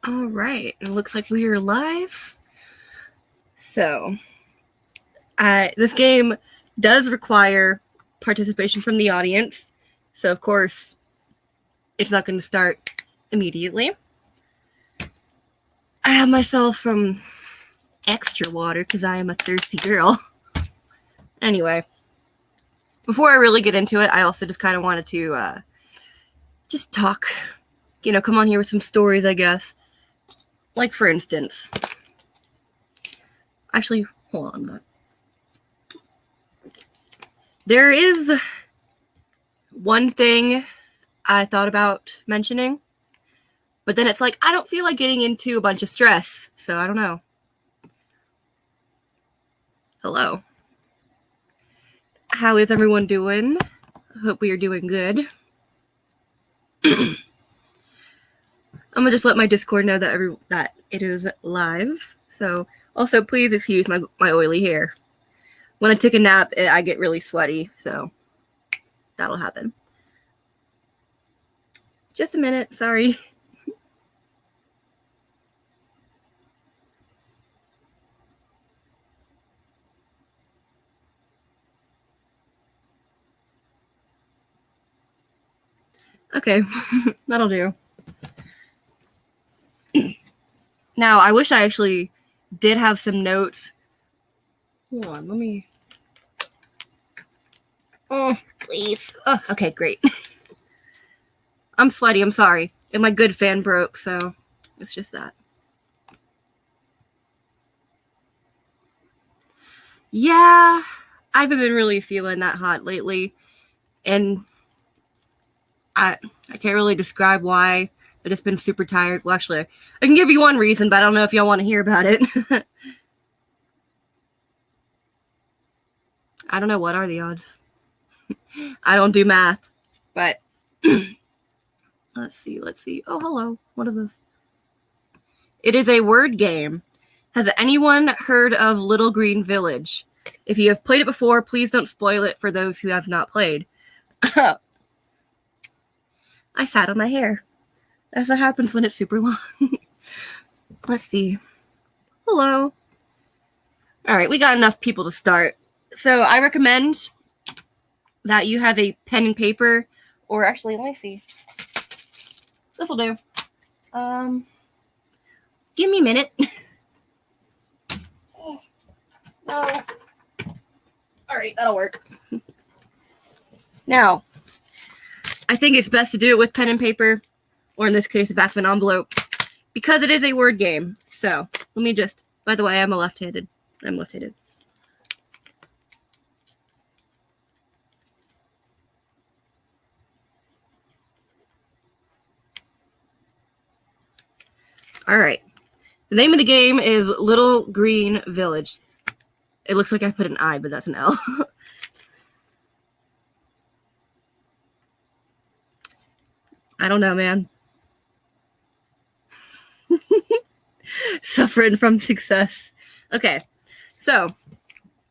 All right, it looks like we are live. So, this game does require participation from the audience. So, of course, it's not going to start immediately. I have myself some extra water because I am a thirsty girl. Anyway, before I really get into it, I also just kind of wanted to just talk, come on here with some stories, I guess. Like, for instance, actually, hold on. There is one thing I thought about mentioning, but then it's like, I don't feel like getting into a bunch of stress, so I don't know. Hello. How is everyone doing? I hope we are doing good. I'm gonna just let my Discord know that it is live. So also please excuse my oily hair. When I take a nap, I get really sweaty, so that'll happen. Just a minute, sorry. Okay, that'll do. Now, I wish I actually did have some notes. Hold on, let me... Oh, please. Oh, okay, great. I'm sweaty, I'm sorry. And my good fan broke, so it's just that. Yeah, I haven't been really feeling that hot lately. And I can't really describe why. I've just been super tired. Well, actually, I can give you one reason, but I don't know if y'all want to hear about it. I don't know. What are the odds? I don't do math, but let's see. Oh, hello. What is this? It is a word game. Has anyone heard of Little Green Village? If you have played it before, please don't spoil it for those who have not played. I sat on my hair. That's what happens when it's super long. Let's see. Hello. All right, we got enough people to start. So I recommend that you have a pen and paper, or actually, let me see. This will do. Give me a minute. No. All right, that'll work. Now, I think it's best to do it with pen and paper, or in this case, the back of an envelope, because it is a word game. So let me just, by the way, I'm left-handed. All right. The name of the game is Little Green Village. It looks like I put an I, but that's an L. I don't know, man. Suffering from success. Okay, so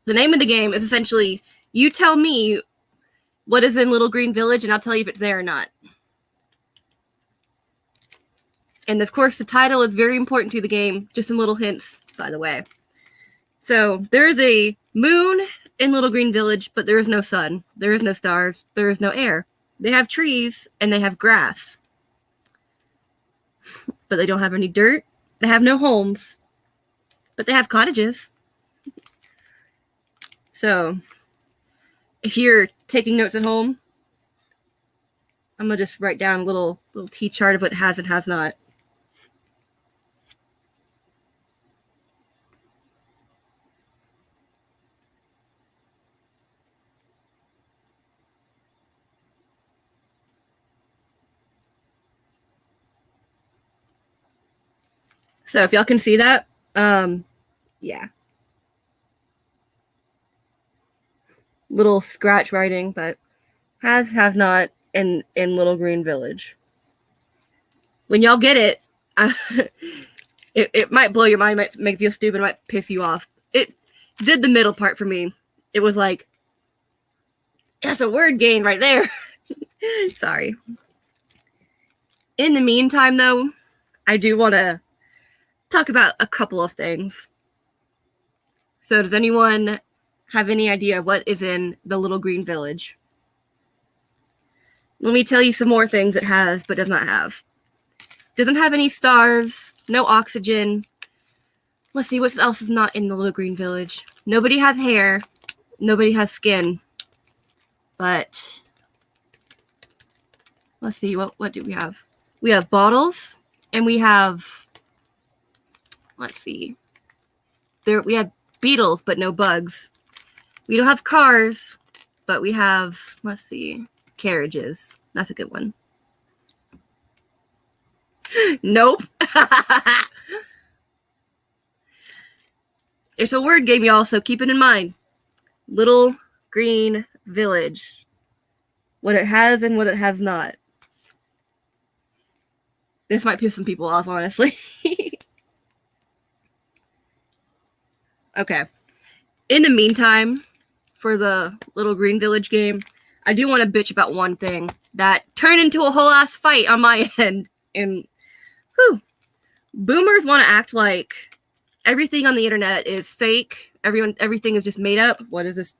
the name of the game is essentially, you tell me what is in Little Green Village, and I'll tell you if it's there or not. And of course, the title is very important to the game. Just some little hints, by the way. So there is a moon in Little Green Village, but there is no sun. There is no stars. There is no air. They have trees and they have grass. But they don't have any dirt. They have no homes. But they have cottages. So if you're taking notes at home, I'm going to just write down a little T chart of what has and has not. So if y'all can see that, yeah. Little scratch writing, but has not in Little Green Village. When y'all get it, it might blow your mind, might make you feel stupid, might piss you off. It did the middle part for me. It was like, that's a word game right there. Sorry. In the meantime, though, I do want to talk about a couple of things. So does anyone have any idea what is in the Little Green Village? Let me tell you some more things it has but does not have. Doesn't have any stars, no oxygen. Let's see what else is not in the Little Green Village. Nobody has hair. Nobody has skin. But let's see, what do we have? We have bottles, and we have, let's see. We have beetles, but no bugs. We don't have cars, but we have, let's see, carriages. That's a good one. Nope. It's a word game, y'all, so keep it in mind. Little Green Village. What it has and what it has not. This might piss some people off, honestly. Okay. In the meantime, for the Little Green Village game, I do want to bitch about one thing that turned into a whole ass fight on my end. And boomers want to act like everything on the internet is fake. Everything is just made up. What is this?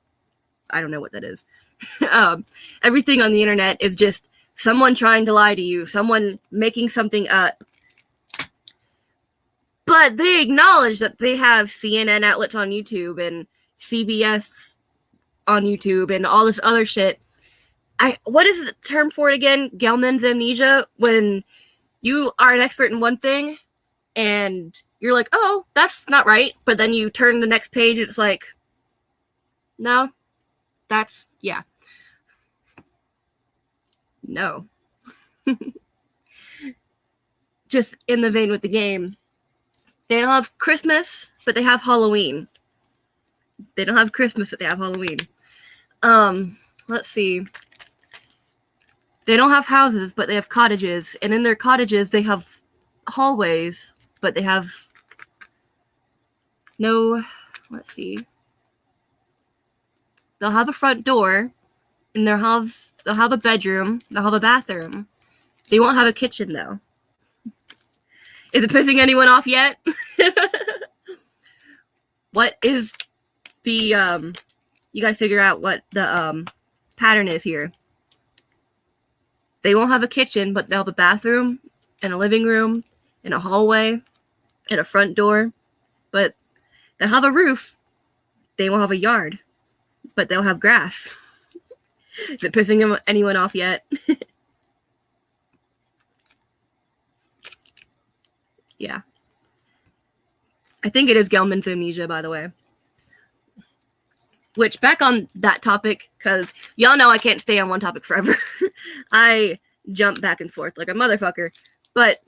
I don't know what that is. Everything on the internet is just someone trying to lie to you, someone making something up. But they acknowledge that they have CNN outlets on YouTube and CBS on YouTube and all this other shit. What is the term for it again? Gelman's amnesia? When you are an expert in one thing and you're like, oh, that's not right. But then you turn the next page and it's like, no, that's, yeah. No. Just in the vein with the game. They don't have Christmas, but they have Halloween. They don't have Christmas, but they have Halloween. Let's see. They don't have houses, but they have cottages. And in their cottages, they have hallways, but they have no, let's see. They'll have a front door, and they'll have a bedroom, they'll have a bathroom. They won't have a kitchen, though. Is it pissing anyone off yet? What is the, you gotta figure out what the, pattern is here. They won't have a kitchen, but they'll have a bathroom, and a living room, and a hallway, and a front door. But they'll have a roof. They won't have a yard, but they'll have grass. Is it pissing anyone off yet? Yeah. I think it is Gelman's amnesia, by the way. Which, back on that topic, because y'all know I can't stay on one topic forever. I jump back and forth like a motherfucker. But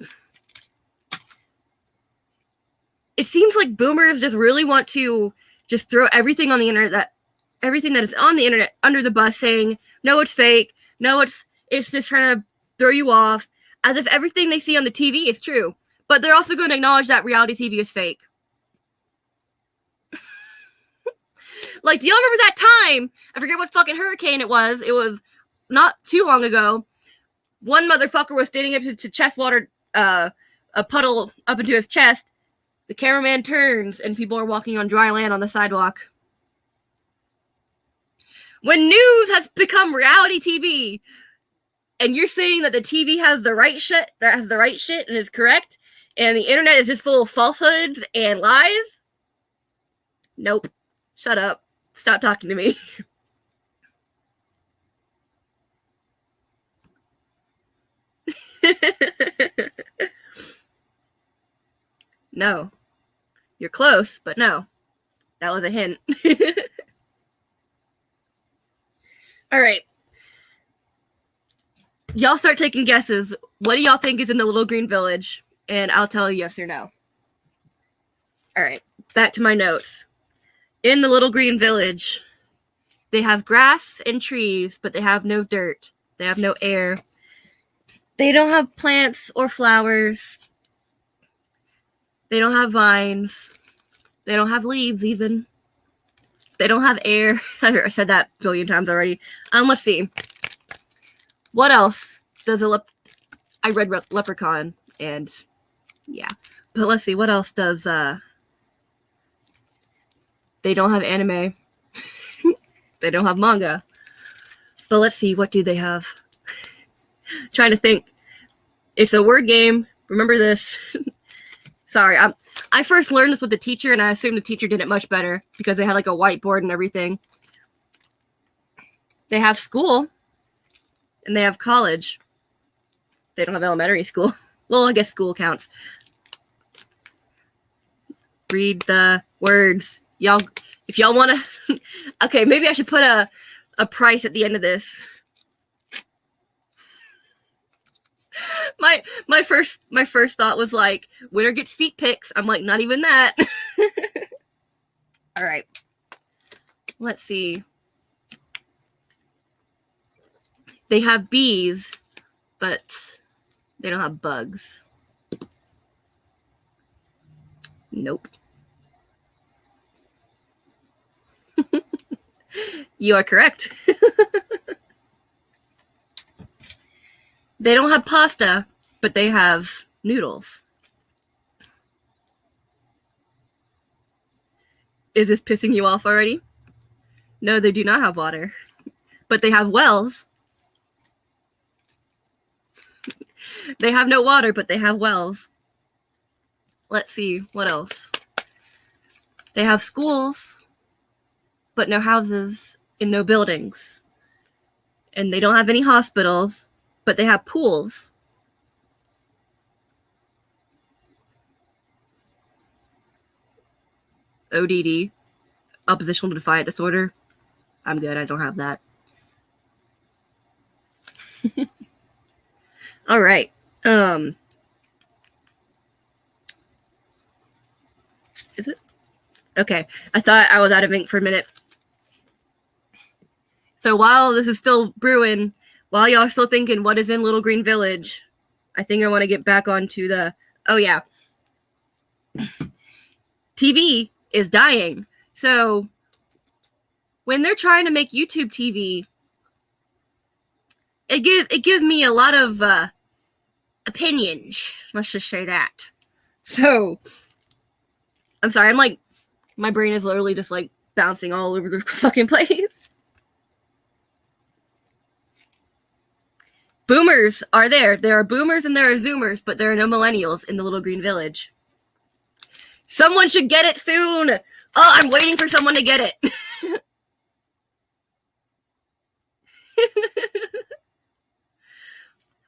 it seems like boomers just really want to just throw everything on the internet, everything that is on the internet under the bus, saying, no, it's fake. No, it's just trying to throw you off, as if everything they see on the TV is true. But they're also going to acknowledge that reality TV is fake. Like, do y'all remember that time? I forget what fucking hurricane it was. It was not too long ago. One motherfucker was standing up to chest water, a puddle up into his chest. The cameraman turns, and people are walking on dry land on the sidewalk. When news has become reality TV, and you're saying that the TV has the right shit, and is correct, and the internet is just full of falsehoods and lies? Nope. Shut up. Stop talking to me. No. You're close, but no. That was a hint. All right. Y'all start taking guesses. What do y'all think is in the Little Green Village? And I'll tell you yes or no. All right. Back to my notes. In the Little Green Village, they have grass and trees, but they have no dirt. They have no air. They don't have plants or flowers. They don't have vines. They don't have leaves, even. They don't have air. I said that a billion times already. Let's see. What else does I read Leprechaun, and Yeah. But let's see, what else does they don't have anime. They don't have manga. But let's see, what do they have? Trying to think. It's a word game. Remember this. Sorry, I first learned this with the teacher, and I assumed the teacher did it much better because they had like a whiteboard and everything. They have school, and they have college. They don't have elementary school. Well, I guess school counts. Read the words. Y'all, if y'all want to... Okay, maybe I should put a price at the end of this. My first thought was like, winner gets feet pics. I'm like, not even that. All right. Let's see. They have bees, but they don't have bugs. Nope. You are correct. They don't have pasta, but they have noodles. Is this pissing you off already? No, they do not have water, but they have wells. They have no water, but they have wells. Let's see, what else? They have schools, but no houses and no buildings. And they don't have any hospitals, but they have pools. ODD, oppositional defiant disorder. I'm good, I don't have that. All right. Is it? Okay, I thought I was out of ink for a minute. So while this is still brewing, while y'all are still thinking what is in Little Green Village, I think I want to get back onto the... Oh, yeah. TV is dying. So when they're trying to make YouTube TV, it gives me a lot of opinions. Let's just say that. So I'm sorry. I'm like, my brain is literally just like bouncing all over the fucking place. Boomers are there. There are boomers and there are zoomers, but there are no millennials in the Little Green Village. Someone should get it soon. Oh, I'm waiting for someone to get it.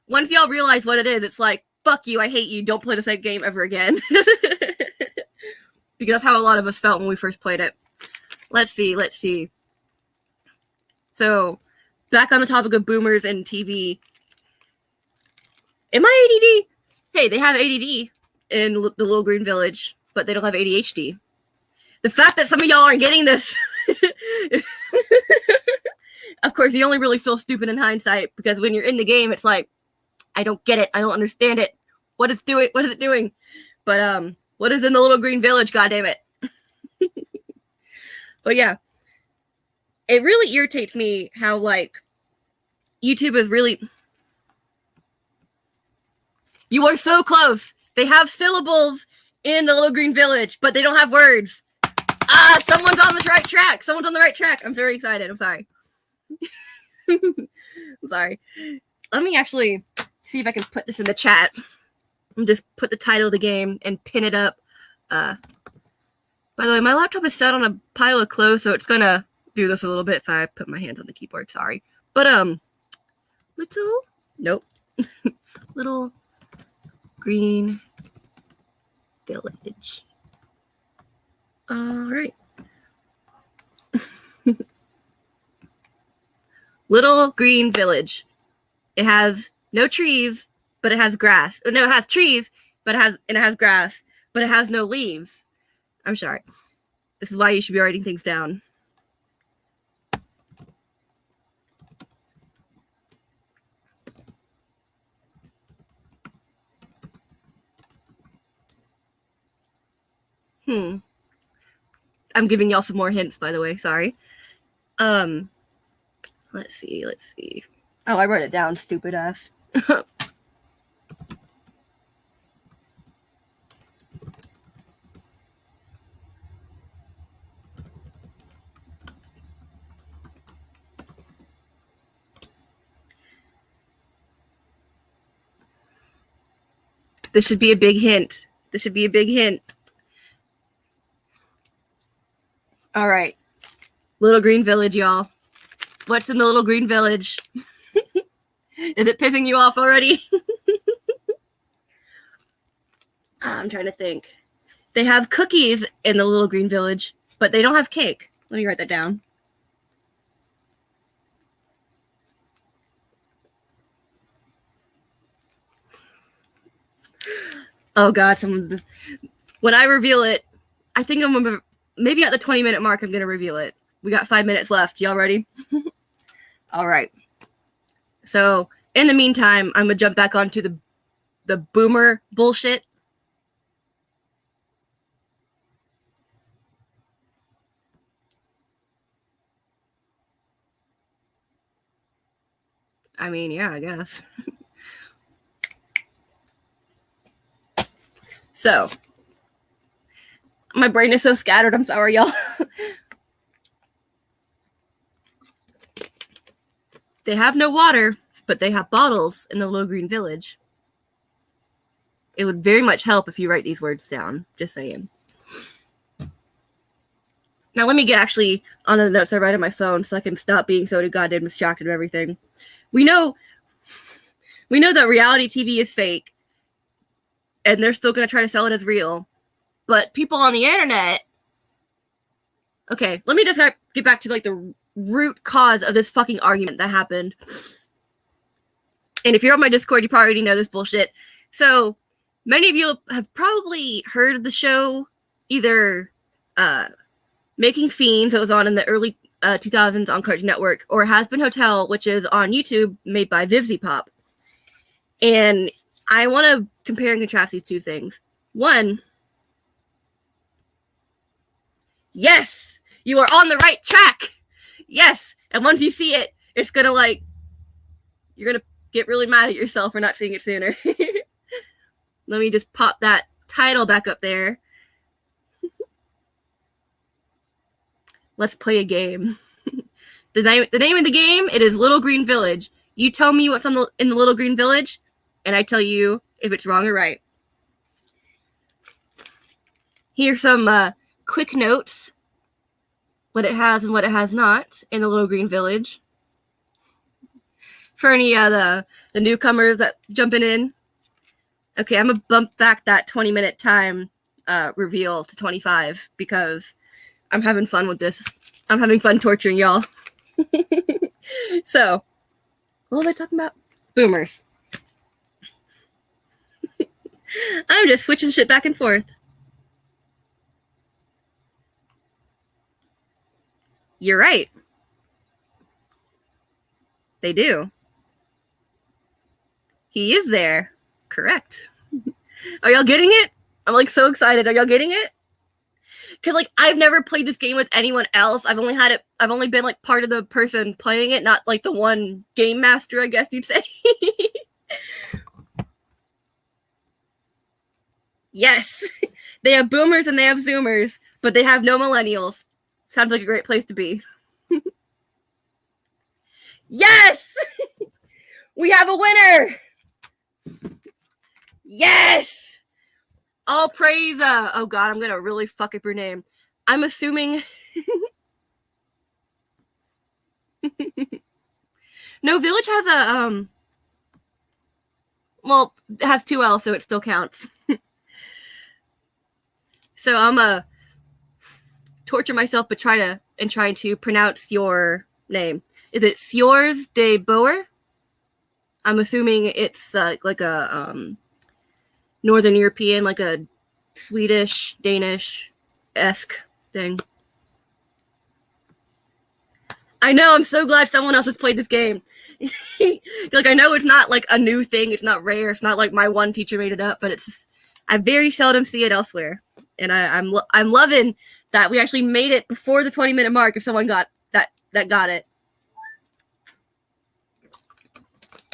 Once y'all realize what it is, it's like, fuck you, I hate you, don't play the same game ever again. Because that's how a lot of us felt when we first played it. Let's see. So, back on the topic of boomers and TV. Am I ADD? Hey, they have ADD in the Little Green Village, but they don't have ADHD. The fact that some of y'all aren't getting this... Of course, you only really feel stupid in hindsight, because when you're in the game, it's like, I don't get it. I don't understand it. What is it doing? But what is in the Little Green Village? God damn it. But yeah, it really irritates me how like YouTube is really. You are so close. They have syllables in the Little Green Village, but they don't have words. Ah, someone's on the right track. Someone's on the right track. I'm very excited. I'm sorry. I'm sorry. Let me actually see if I can put this in the chat. And just put the title of the game and pin it up. By the way, my laptop is set on a pile of clothes, so it's gonna do this a little bit if I put my hand on the keyboard. Sorry. But Little Green Village. All right. Little Green Village. It has no trees, but it has grass. No, it has trees, but it has grass, but it has no leaves. I'm sorry. This is why you should be writing things down. I'm giving y'all some more hints, by the way. Sorry. Let's see. Oh, I wrote it down, stupid ass. This should be a big hint. This should be a big hint. All right. Little Green Village, y'all. What's in the Little Green Village? Is it pissing you off already? I'm trying to think. They have cookies in the Little Green Village, but they don't have cake. Let me write that down. Oh God, when I reveal it, I think I'm gonna, maybe at the 20-minute mark, I'm gonna reveal it. We got 5 minutes left. Y'all ready? All right. So in the meantime, I'm gonna jump back onto the boomer bullshit. I mean, yeah, I guess. So, my brain is so scattered. I'm sorry, y'all. They have no water, but they have bottles in the Little Green Village. It would very much help if you write these words down. Just saying. Now, let me get actually on the notes I write on my phone so I can stop being so goddamn distracted of everything. We know that reality TV is fake, and they're still going to try to sell it as real. But people on the internet... Okay, let me just get back to like the root cause of this fucking argument that happened. And if you're on my Discord, you probably already know this bullshit. So, many of you have probably heard of the show, either Making Fiends, that was on in the early 2000s on Cartoon Network, or Hazbin Hotel, which is on YouTube, made by Vivzy Pop. And I want to compare and contrast these two things. One, yes, you are on the right track. Yes. And once you see it, it's going to you're going to get really mad at yourself for not seeing it sooner. Let me just pop that title back up there. Let's play a game. The name of the game, it is Little Green Village. You tell me what's in the Little Green Village, and I tell you if it's wrong or right. Here's some quick notes. What it has and what it has not in the Little Green Village. For any of the newcomers that jumping in. Okay, I'm going to bump back that 20-minute time reveal to 25 because I'm having fun with this. I'm having fun torturing y'all. So, what was I talking about? Boomers. I'm just switching shit back and forth. You're right. They do. He is there. Correct. Are y'all getting it? I'm so excited. Are y'all getting it? Because I've never played this game with anyone else. I've only been part of the person playing it, not the one game master, I guess you'd say. Yes. They have boomers and they have zoomers, but they have no millennials. Sounds like a great place to be. Yes! We have a winner! Yes! All praise, oh God, I'm gonna really fuck up your name. I'm assuming... No, Village has a, well, it has 2 L's, so it still counts. So I'm gonna torture myself, but trying to pronounce your name. Is it Sjors de Boer? I'm assuming it's like a Northern European, like a Swedish, Danish-esque thing. I know, I'm so glad someone else has played this game. I know it's not a new thing, it's not rare, it's not my one teacher made it up, but I very seldom see it elsewhere. And I'm loving that we actually made it before the 20-minute mark if someone got that got it.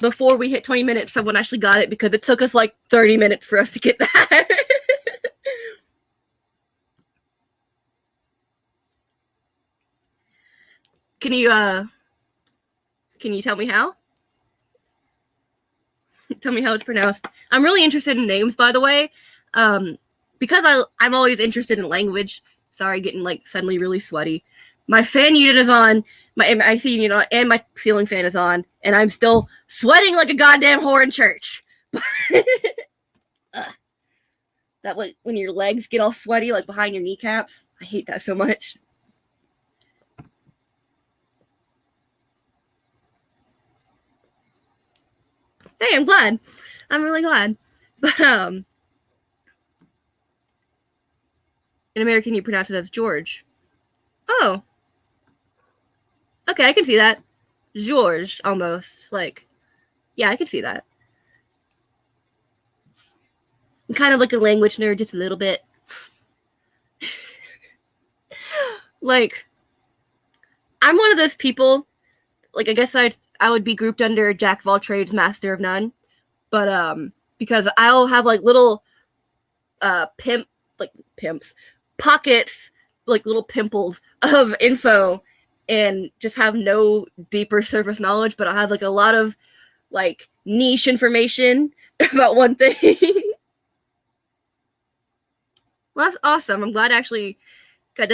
Before we hit 20 minutes, someone actually got it because it took us 30 minutes for us to get that. Can you tell me how? tell me how it's pronounced. I'm really interested in names, by the way, because I'm always interested in language. Sorry, getting like suddenly really sweaty. My fan unit is on, my AC unit, and my ceiling fan is on, and I'm still sweating like a goddamn whore in church. That when your legs get all sweaty, like behind your kneecaps. I hate that so much. Hey, I'm glad. I'm really glad. But in American, you pronounce it as George. Oh. Okay, I can see that. George, almost. Like, yeah, I can see that. I'm kind of like a language nerd, just a little bit. Like, I'm one of those people, like, I guess I would be grouped under Jack of all trades, master of none. But, because I'll have, like, little, pimps, pockets, like, little pimples of info and just have no deeper surface knowledge, but I'll have, like, a lot of, like, niche information about one thing. Well, that's awesome. I'm glad I actually I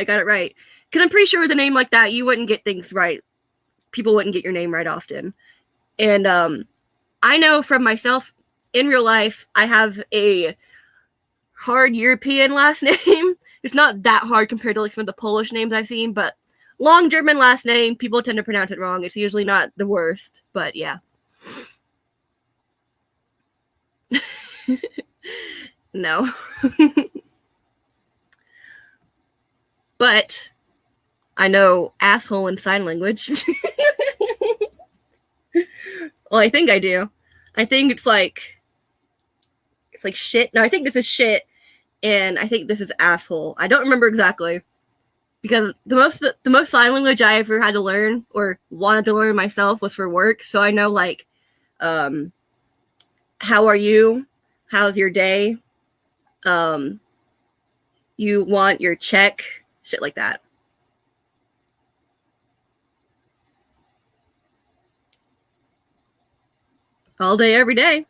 got it right. Because I'm pretty sure with a name like that, you wouldn't get things right. People wouldn't get your name right often. And I know from myself, in real life, I have a hard European last name. It's not that hard compared to like some of the Polish names I've seen, but long German last name, people tend to pronounce it wrong. It's usually not the worst, but yeah. No. But I know asshole in sign language. Well, I think I do. I think it's like shit. No, I think this is shit, and I think this is asshole. I don't remember exactly because the most sign language I ever had to learn or wanted to learn myself was for work. So I know like, how are you? How's your day? You want your check? Shit like that. All day, every day.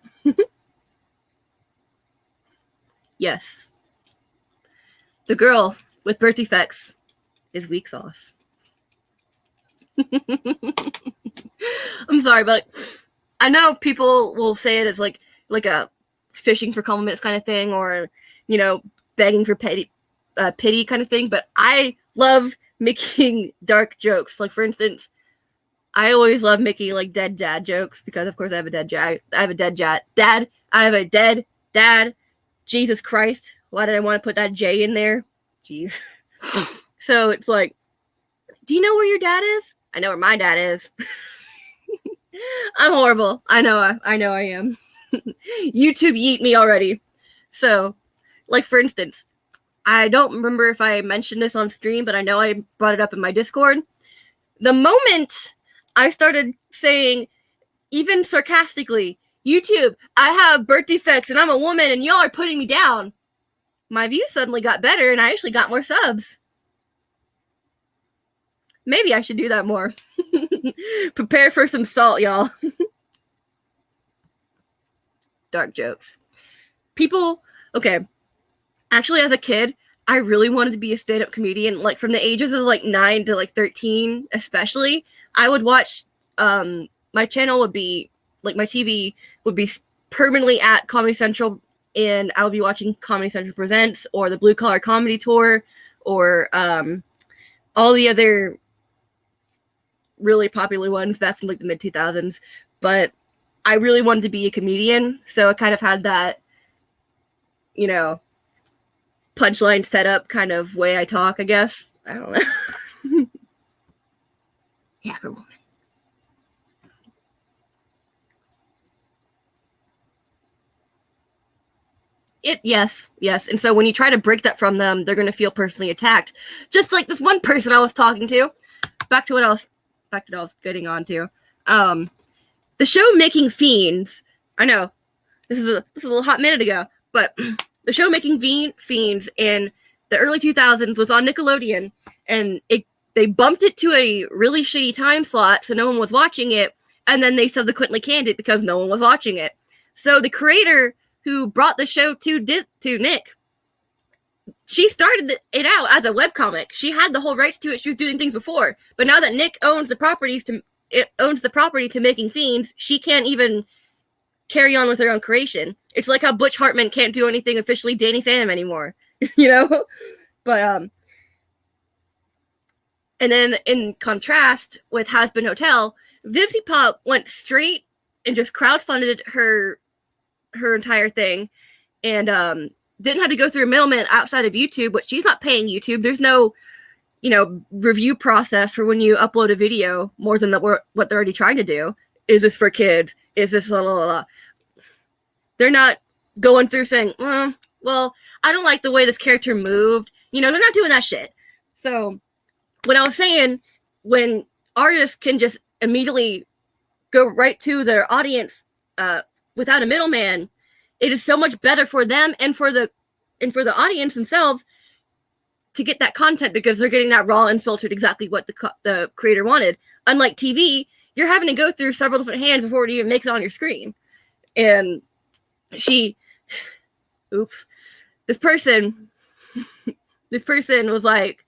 Yes. The girl with birth defects is weak sauce. I'm sorry, but I know people will say it as like a fishing for compliments kind of thing, or begging for pity kind of thing. But I love making dark jokes. Like for instance, I always love making like dead dad jokes because of course I have a dead dad. I have a dead dad. Jesus Christ. Why did I want to put that J in there? Jeez. So it's like, do you know where your dad is? I know where my dad is. I'm horrible. I know I am. YouTube yeet me already. So, like for instance, I don't remember if I mentioned this on stream, but I know I brought it up in my Discord. The moment I started saying, even sarcastically, YouTube, I have birth defects and I'm a woman and y'all are putting me down, my views suddenly got better and I actually got more subs. Maybe I should do that more. Prepare for some salt, y'all. Dark jokes. People, okay. Actually, as a kid, I really wanted to be a stand-up comedian. Like from the ages of like 9 to like 13, especially, I would watch, my channel would be, like my TV would be permanently at Comedy Central, and I would be watching Comedy Central Presents or the Blue Collar Comedy Tour or all the other really popular ones back from like the mid 2000s. But I really wanted to be a comedian, so I kind of had that, punchline setup kind of way I talk, I guess. I don't know. Hacker woman. Yes. And so when you try to break that from them, they're going to feel personally attacked. Just like this one person I was talking to. Back to what I was getting on to. The show Making Fiends. I know this is a little hot minute ago, but the show Making Fiends in the early 2000s was on Nickelodeon, and they bumped it to a really shitty time slot, so no one was watching it and then they subsequently canned it because no one was watching it. So the creator who brought the show to Nick, she started it out as a webcomic. She had the whole rights to it. She was doing things before. But now that Nick owns the property to Making Fiends, she can't even carry on with her own creation. It's like how Butch Hartman can't do anything officially Danny Phantom anymore. You know? But and then in contrast with Has-Been Hotel, Vivzie Pop went straight and just crowdfunded her entire thing, and didn't have to go through a middleman outside of YouTube, but she's not paying YouTube. There's no, review process for when you upload a video more than what they're already trying to do. Is this for kids? Is this la la la? They're not going through saying, well, I don't like the way this character moved. They're not doing that shit. So when I was saying, when artists can just immediately go right to their audience without a middleman, it is so much better for them and for the audience themselves to get that content, because they're getting that raw and filtered exactly what the creator wanted. Unlike TV, you're having to go through several different hands before it even makes it on your screen. And this person was like,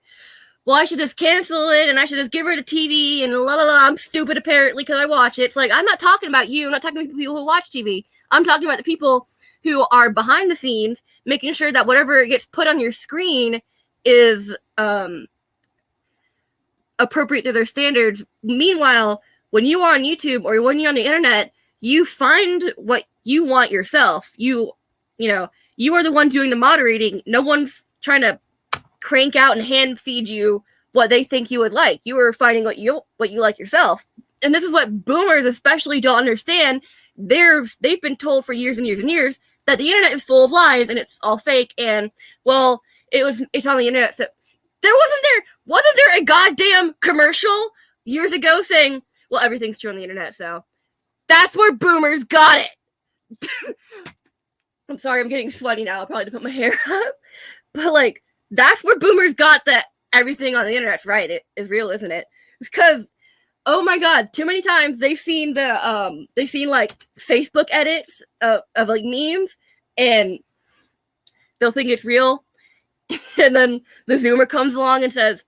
well, I should just cancel it and I should just give her the TV and la la la. I'm stupid apparently because I watch it. It's like, I'm not talking about you. I'm not talking about people who watch TV. I'm talking about the people who are behind the scenes, making sure that whatever gets put on your screen is appropriate to their standards. Meanwhile, when you are on YouTube or when you're on the internet, you find what you want yourself. You are the one doing the moderating. No one's trying to crank out and hand feed you what they think you would like. You are finding what you like yourself. And this is what boomers especially don't understand. They've been told for years and years and years that the internet is full of lies and it's all fake. And well, it's on the internet. So wasn't there a goddamn commercial years ago saying, well, everything's true on the internet. So that's where boomers got it. I'm sorry, I'm getting sweaty now. I'll probably have to put my hair up. But that's where boomers got that everything on the internet's right. It is real, isn't it? It's because, oh my god, too many times they've seen Facebook edits of memes, and they'll think it's real. And then the Zoomer comes along and says,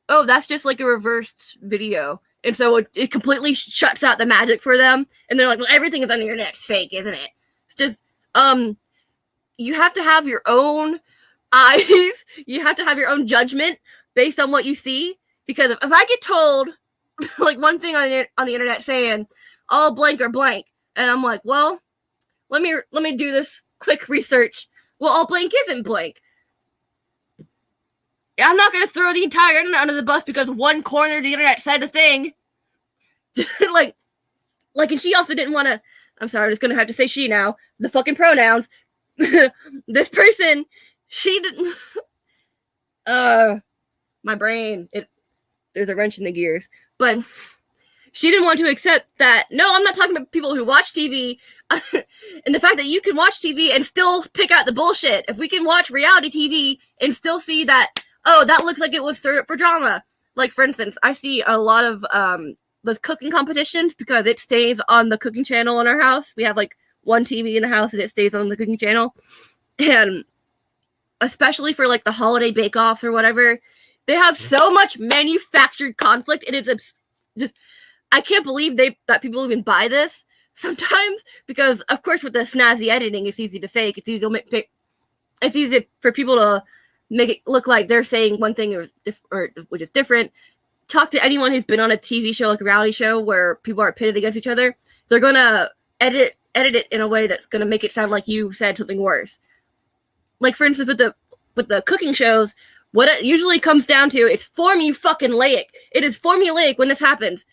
oh, that's just like a reversed video. And so it completely shuts out the magic for them. And they're like, well, everything is on the internet. It's fake, isn't it? It's just, you have to have your own eyes. You have to have your own judgment based on what you see. Because if I get told, one thing on the internet saying, all blank or blank, and I'm like, well, let me do this quick research. Well, all blank isn't blank. I'm not going to throw the entire internet under the bus because one corner of the internet said a thing. And she also didn't want to, I'm sorry, I'm just going to have to say she now, the fucking pronouns. This person, she didn't, my brain, there's a wrench in the gears, but she didn't want to accept that, no, I'm not talking about people who watch TV, and the fact that you can watch TV and still pick out the bullshit. If we can watch reality TV and still see that, oh, that looks like it was stirred up for drama. Like, for instance, I see a lot of those cooking competitions because it stays on the cooking channel in our house. We have one TV in the house and it stays on the cooking channel. And especially for the holiday bake-offs or whatever, they have so much manufactured conflict. It is just, I can't believe that people even buy this sometimes, because of course with the snazzy editing, it's easy to fake. It's easy for people to make it look like they're saying one thing or which is different. Talk to anyone who's been on a TV show, like a reality show, where people are pitted against each other. They're gonna edit it in a way that's gonna make it sound like you said something worse. Like, for instance, with the cooking shows, what it usually comes down to, it's formulaic. It is formulaic when this happens.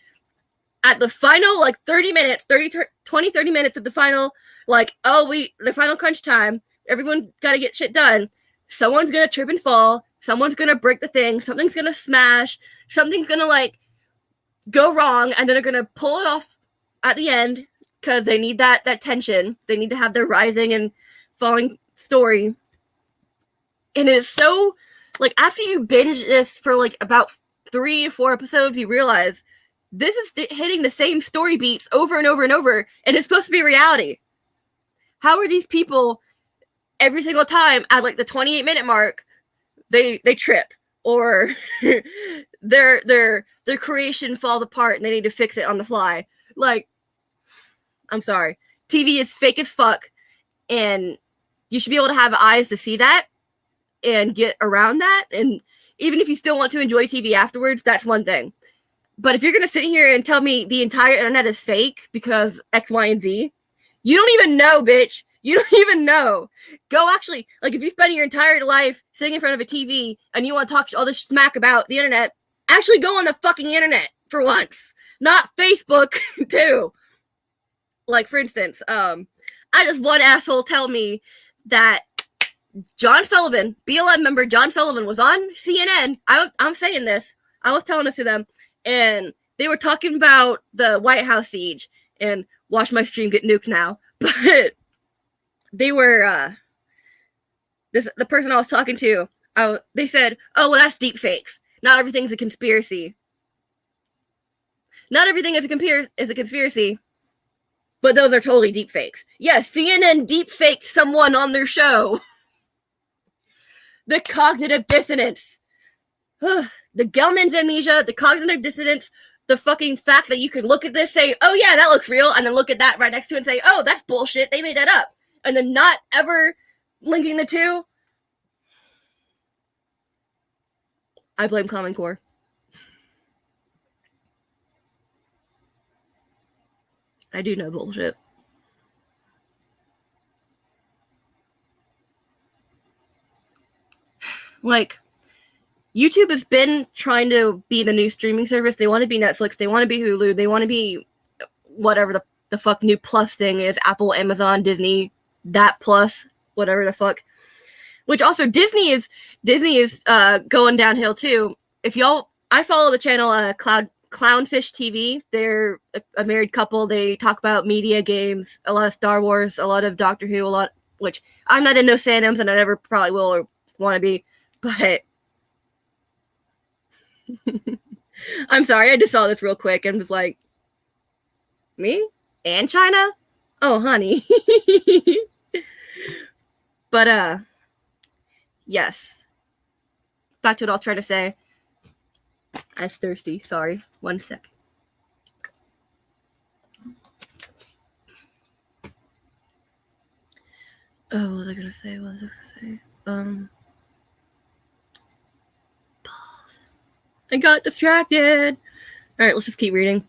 At the final 30 minutes of the final, the final crunch time, everyone got to get shit done. Someone's going to trip and fall. Someone's going to break the thing. Something's going to smash. Something's going to go wrong. And then they're going to pull it off at the end because they need that tension. They need to have their rising and falling story. And it's so, after you binge this for about 3 or 4 episodes, you realize This is hitting the same story beats over and over and over, and it's supposed to be reality. How are these people every single time at like the 28-minute mark they trip, or their creation falls apart and they need to fix it on the fly? Like, I'm sorry, TV is fake as fuck, and you should be able to have eyes to see that and get around that. And even if you still want to enjoy TV afterwards, that's one thing. But if you're going to sit here and tell me the entire internet is fake because X, Y, and Z, you don't even know, bitch. You don't even know. Go actually, like, if you spend your entire life sitting in front of a TV and you want to talk all this smack about the internet, actually go on the fucking internet for once. Not Facebook, too. Like, for instance, I just one asshole tell me that John Sullivan, BLM member John Sullivan, was on CNN. I'm saying this. I was telling this to them, and they were talking about the White House siege, and watch my stream get nuked now. But they were, the person I was talking to, they said, oh, well, that's deep fakes. Not everything's a conspiracy. Not everything is a conspiracy, but those are totally deep fakes. Yes, CNN deep faked someone on their show. The cognitive dissonance. The Gelman's amnesia, the cognitive dissonance, the fucking fact that you can look at this, say, oh yeah, that looks real, and then look at that right next to it and say, oh, that's bullshit, they made that up. And then not ever linking the two. I blame Common Core. I do know bullshit. Like, YouTube has been trying to be the new streaming service. They want to be Netflix. They want to be Hulu. They want to be whatever the fuck new plus thing is. Apple, Amazon, Disney, that plus, whatever the fuck. Which also Disney is going downhill too. I follow the channel Clownfish TV. They're a married couple. They talk about media, games, a lot of Star Wars, a lot of Doctor Who, which I'm not in those fandoms and I never probably will or want to be. But I'm sorry, I just saw this real quick and was like, me? And China? Oh, honey. But, yes. Back to what I was trying to say. I was thirsty. Sorry. 1 sec. Oh, what was I going to say? Pause. I got distracted. All right, let's just keep reading.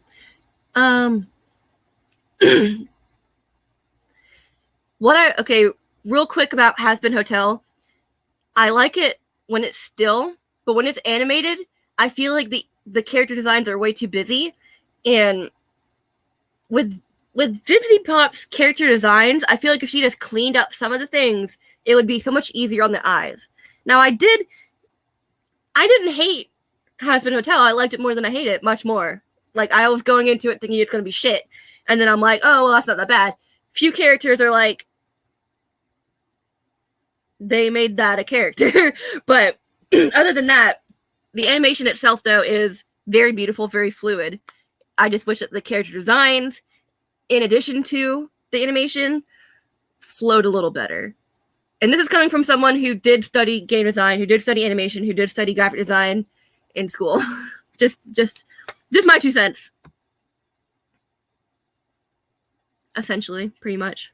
Real quick about Hazbin Hotel. I like it when it's still, but when it's animated, I feel like the character designs are way too busy. And with Vivzie Pop's character designs, I feel like if she just cleaned up some of the things, it would be so much easier on the eyes. Now, I didn't hate Hazbin Hotel. I liked it more than I hate it, much more. Like, I was going into it thinking it's going to be shit. And then I'm like, oh, well, that's not that bad. Few characters are like, they made that a character. But other than that, the animation itself, though, is very beautiful, very fluid. I just wish that the character designs, in addition to the animation, flowed a little better. And this is coming from someone who did study game design, who did study animation, who did study graphic design in school. just my 2 cents. Essentially, pretty much.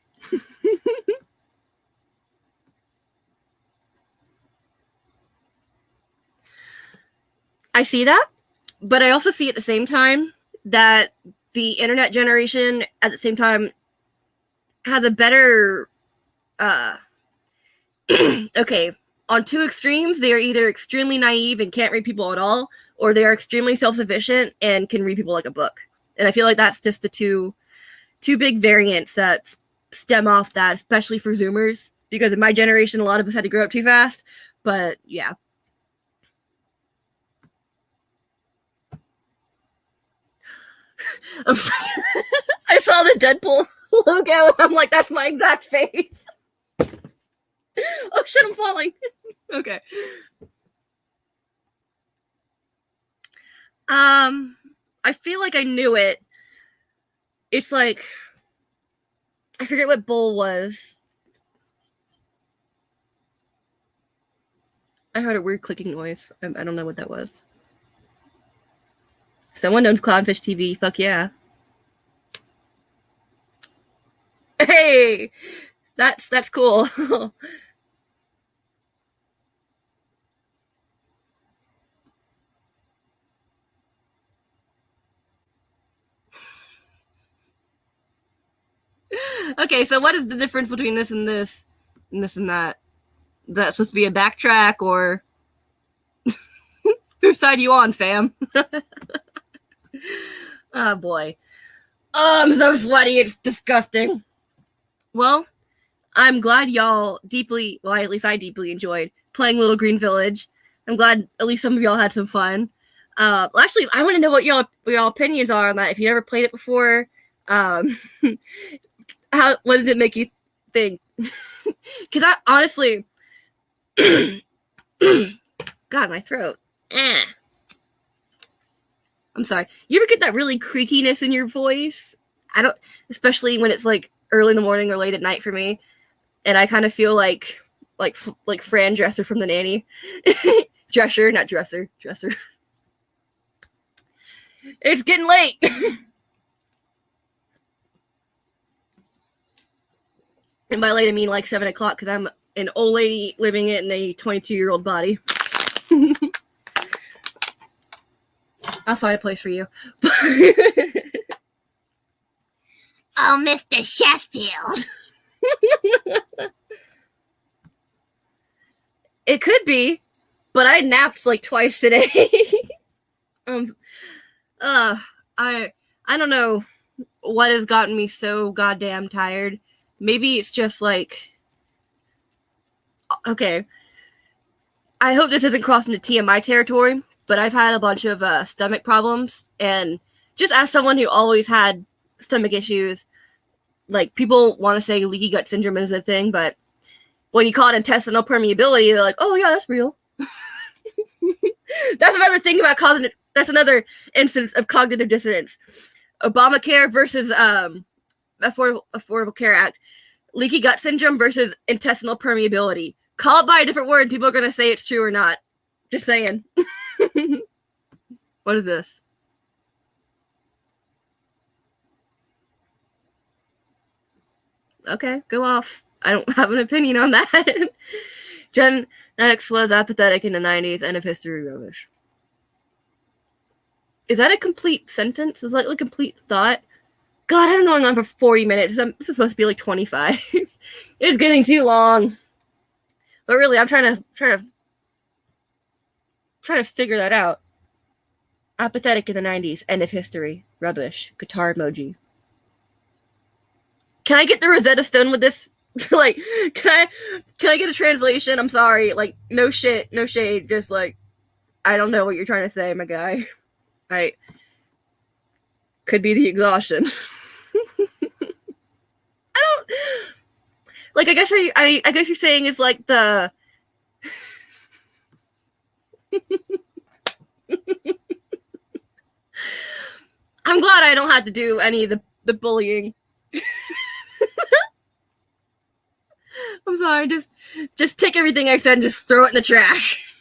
I see that, but I also see at the same time that the internet generation at the same time has a better okay, on 2 extremes, they are either extremely naive and can't read people at all, or they are extremely self-sufficient and can read people like a book. And I feel like that's just the two big variants that stem off that, especially for Zoomers, because in my generation, a lot of us had to grow up too fast. But yeah. I saw the Deadpool logo and I'm like, that's my exact face. Oh shit, I'm falling. Okay. I feel like I knew it. It's like, I forget what bowl was. I heard a weird clicking noise. I don't know what that was. Someone knows Clownfish TV. Fuck yeah. Hey, that's cool. Okay, so what is the difference between this and this, and this and that? Is that supposed to be a backtrack, or whose side are you on, fam? Oh boy. Oh, I'm so sweaty. It's disgusting. Well, I'm glad y'all deeply, well, at least I deeply enjoyed playing Little Green Village. I'm glad at least some of y'all had some fun. Actually, I want to know what y'all opinions are on that. If you never played it before, what did it make you think? Because I honestly, God, my throat. I'm sorry. You ever get that really creakiness in your voice? I don't, especially when it's like early in the morning or late at night for me, and I kind of feel like Fran Dresser from The Nanny. Dresser, not Dresser. Dresser. It's getting late. And by late, I mean like 7 o'clock, because I'm an old lady living in a 22-year-old body. I'll find a place for you. Oh, Mr. Sheffield. It could be, but I napped like twice today. I don't know what has gotten me so goddamn tired. Maybe it's just like, okay, I hope this isn't crossing the TMI territory, but I've had a bunch of stomach problems, and just as someone who always had stomach issues, like, people want to say leaky gut syndrome is a thing, but when you call it intestinal permeability, they're like, oh yeah, that's real. That's another thing about cognitive, that's another instance of cognitive dissonance. Obamacare versus Affordable Care Act. Leaky gut syndrome versus intestinal permeability. Call it by a different word, people are going to say it's true or not. Just saying. What is this? Okay, go off. I don't have an opinion on that. Gen X was apathetic in the 90s, end of history rubbish. Is that a complete sentence? Is that like a complete thought? God, I've been going on for 40 minutes. This is supposed to be like 25. It's getting too long. But really, I'm trying to figure that out. Apathetic in the 90s, end of history, rubbish, guitar emoji. Can I get the Rosetta Stone with this? Like, can I get a translation? I'm sorry. Like, no shit, no shade. Just like, I don't know what you're trying to say, my guy. I could be the exhaustion. I don't like. I guess I guess you're saying it's like the. I'm glad I don't have to do any of the bullying. I'm sorry, just take everything I said and just throw it in the trash.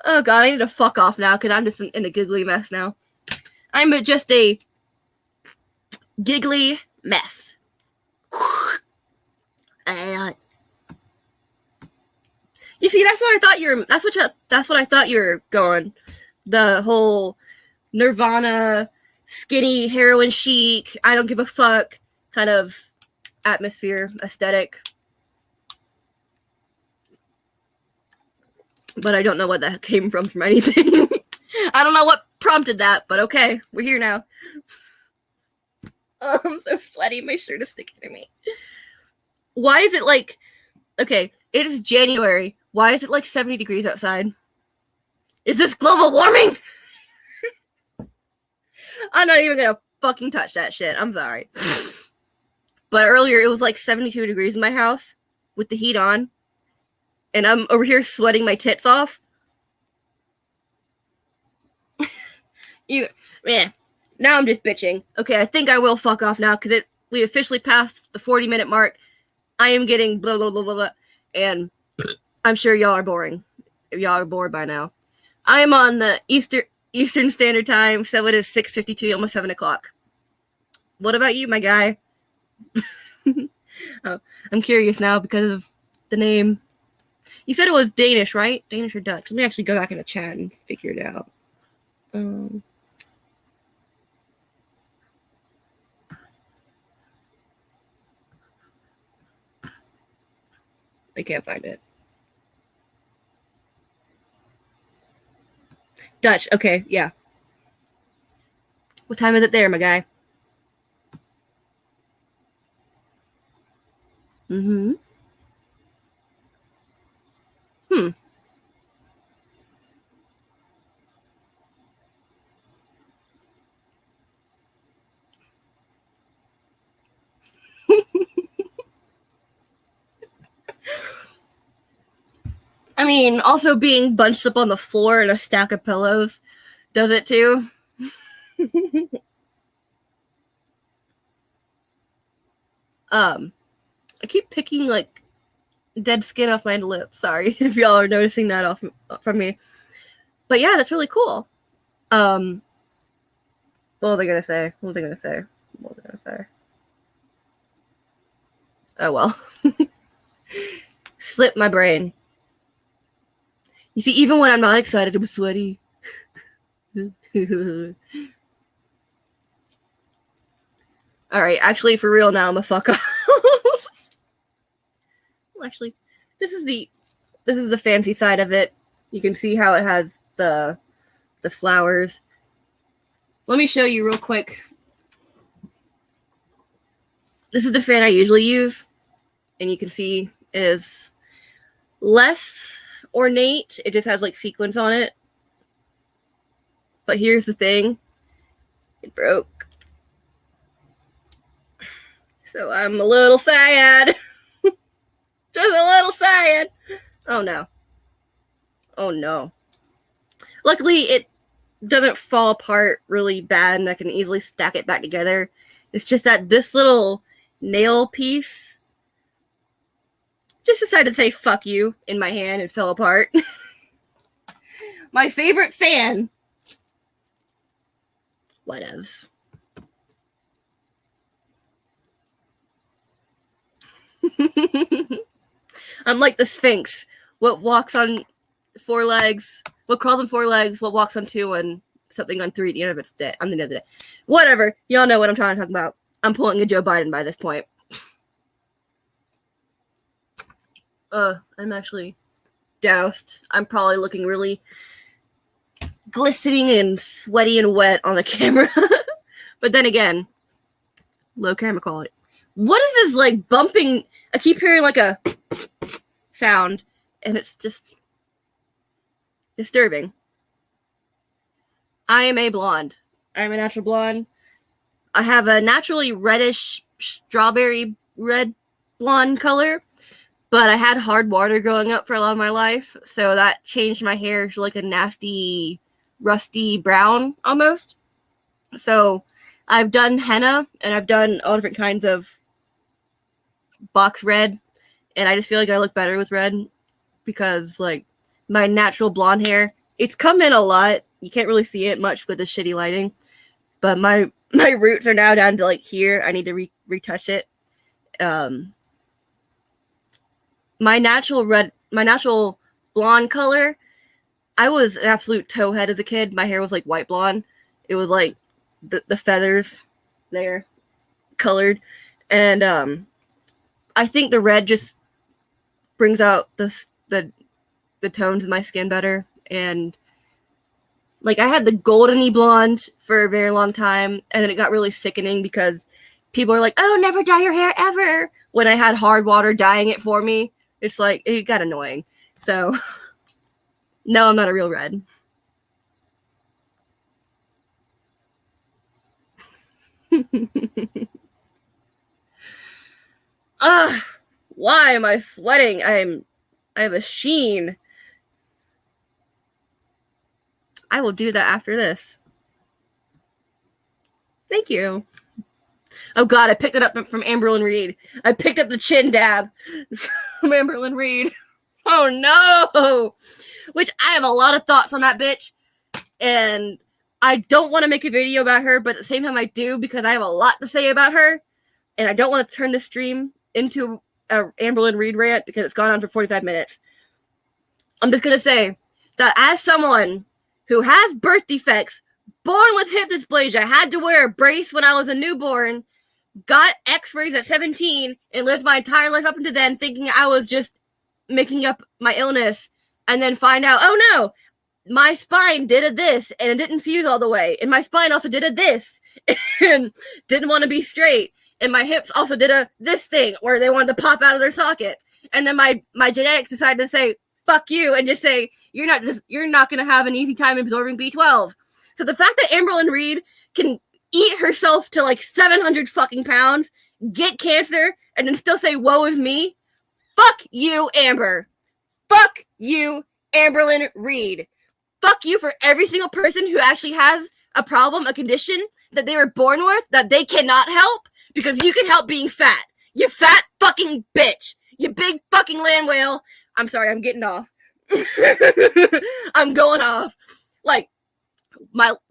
Oh god, I need to fuck off now because I'm just in a giggly mess now. I'm just a giggly mess. You see, that's what I thought you were. That's what I thought you were going. The whole Nirvana, skinny, heroin chic, I don't give a fuck kind of atmosphere, aesthetic. But I don't know what that came from anything. I don't know what prompted that, but okay, we're here now. Oh, I'm so sweaty. My shirt is sticking to me. Why is it like, okay, it is January. Why is it like 70 degrees outside? Is this global warming? I'm not even gonna fucking touch that shit. I'm sorry. But earlier it was like 72 degrees in my house with the heat on. And I'm over here sweating my tits off. You, man. Now I'm just bitching. Okay, I think I will fuck off now because we officially passed the 40-minute mark. I am getting blah blah blah blah blah, and I'm sure y'all are boring. Y'all are bored by now. I am on the Eastern Standard Time, so it is 6:52, almost 7 o'clock. What about you, my guy? Oh, I'm curious now because of the name. You said it was Danish, right? Danish or Dutch? Let me actually go back in the chat and figure it out. I can't find it. Dutch. Okay, yeah. What time is it there, my guy? Mm-hmm. I mean, also being bunched up on the floor in a stack of pillows does it too. I keep picking like dead skin off my lips. Sorry if y'all are noticing that off from me. But yeah, that's really cool. What was I gonna say? Oh well. Slip my brain. You see, even when I'm not excited, I'm sweaty. All right, actually, for real now, I'm a fuck off. Well, actually, this is the fancy side of it. You can see how it has the flowers. Let me show you real quick. This is the fan I usually use, and you can see it is less ornate. It just has like sequins on it. But here's the thing. It broke. So I'm a little sad. Just a little sad. Oh no. Oh no. Luckily, it doesn't fall apart really bad and I can easily stack it back together. It's just that this little nail piece just decided to say fuck you in my hand and fell apart. My favorite fan. Whatevs. I'm like the Sphinx. What walks on 4 legs? What crawls on 4 legs? What walks on 2 and something on 3 at the end of its day? I'm the end of the day. Whatever. Y'all know what I'm trying to talk about. I'm pulling a Joe Biden by this point. I'm actually doused. I'm probably looking really glistening and sweaty and wet on the camera. But then again, low camera quality. What is this like bumping? I keep hearing like a sound and it's just disturbing. I am a blonde. I'm a natural blonde. I have a naturally reddish strawberry red blonde color, but I had hard water growing up for a lot of my life, so that changed my hair to like a nasty, rusty brown almost. So I've done henna and I've done all different kinds of box red, and I just feel like I look better with red because like my natural blonde hair, it's come in a lot. You can't really see it much with the shitty lighting, but my roots are now down to like here. I need to retouch it. My natural blonde color, I was an absolute towhead as a kid. My hair was like white blonde. It was like the feathers there colored, and I think the red just brings out the tones in my skin better. And like I had the goldeny blonde for a very long time, and then it got really sickening because people are like, "Oh, never dye your hair ever." When I had hard water dyeing it for me, it's like it got annoying. So no, I'm not a real red. Why am I sweating? I have a sheen. I will do that after this. Thank you. Oh God, I picked it up from Amberlynn Reed. I picked up the chin dab from Amberlynn Reed. Oh no! Which I have a lot of thoughts on that bitch, and I don't want to make a video about her, but at the same time I do because I have a lot to say about her, and I don't want to turn this stream into a Amberlynn Reed rant because it's gone on for 45 minutes. I'm just gonna say that as someone who has birth defects, born with hip dysplasia, had to wear a brace when I was a newborn, got x-rays at 17, and lived my entire life up until then thinking I was just making up my illness, and then find out, oh no, my spine did a this, and it didn't fuse all the way, and my spine also did a this, and didn't want to be straight, and my hips also did a this thing, where they wanted to pop out of their sockets, and then my genetics decided to say, fuck you, and just say, you're not going to have an easy time absorbing B12. So the fact that Amberlynn Reed can eat herself to like 700 fucking pounds, get cancer, and then still say, woe is me, fuck you, Amber. Fuck you, Amberlynn Reed. Fuck you for every single person who actually has a problem, a condition that they were born with that they cannot help because you can help being fat. You fat fucking bitch. You big fucking land whale. I'm sorry, I'm getting off. I'm going off. Like,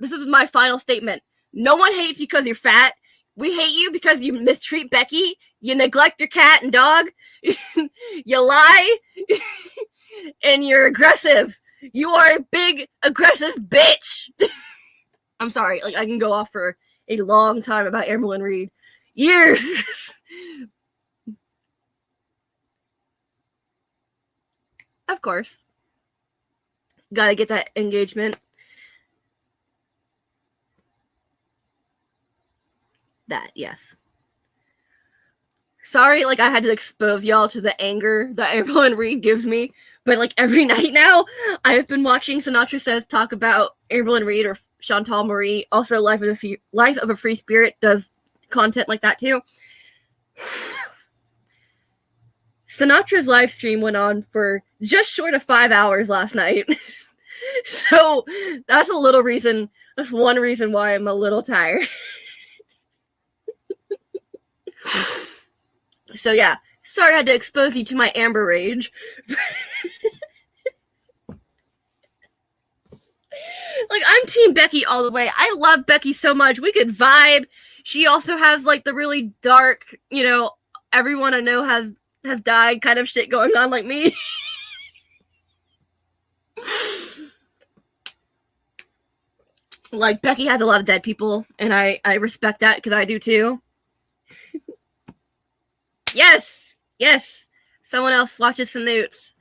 this is my final statement. No one hates you because you're fat. We hate you because you mistreat Becky. You neglect your cat and dog. You lie. And you're aggressive. You are a big, aggressive bitch. I'm sorry. Like, I can go off for a long time about Amberlynn Reed. Years. Of course. Gotta get that engagement. That, yes. Sorry, like, I had to expose y'all to the anger that Amberlynn Reed gives me, but, like, every night now, I have been watching Sinatra Says talk about Amberlynn Reed or Chantal Marie. Also, Life of a Free Spirit does content like that, too. Sinatra's live stream went on for just short of 5 hours last night. So, that's one reason why I'm a little tired. So yeah, sorry I had to expose you to my Amber rage. Like, I'm team Becky all the way. I love Becky so much. We could vibe. She also has like the really dark, everyone I know has died kind of shit going on like me. Like, Becky has a lot of dead people, and I respect that because I do too. Yes. Someone else watches some newts.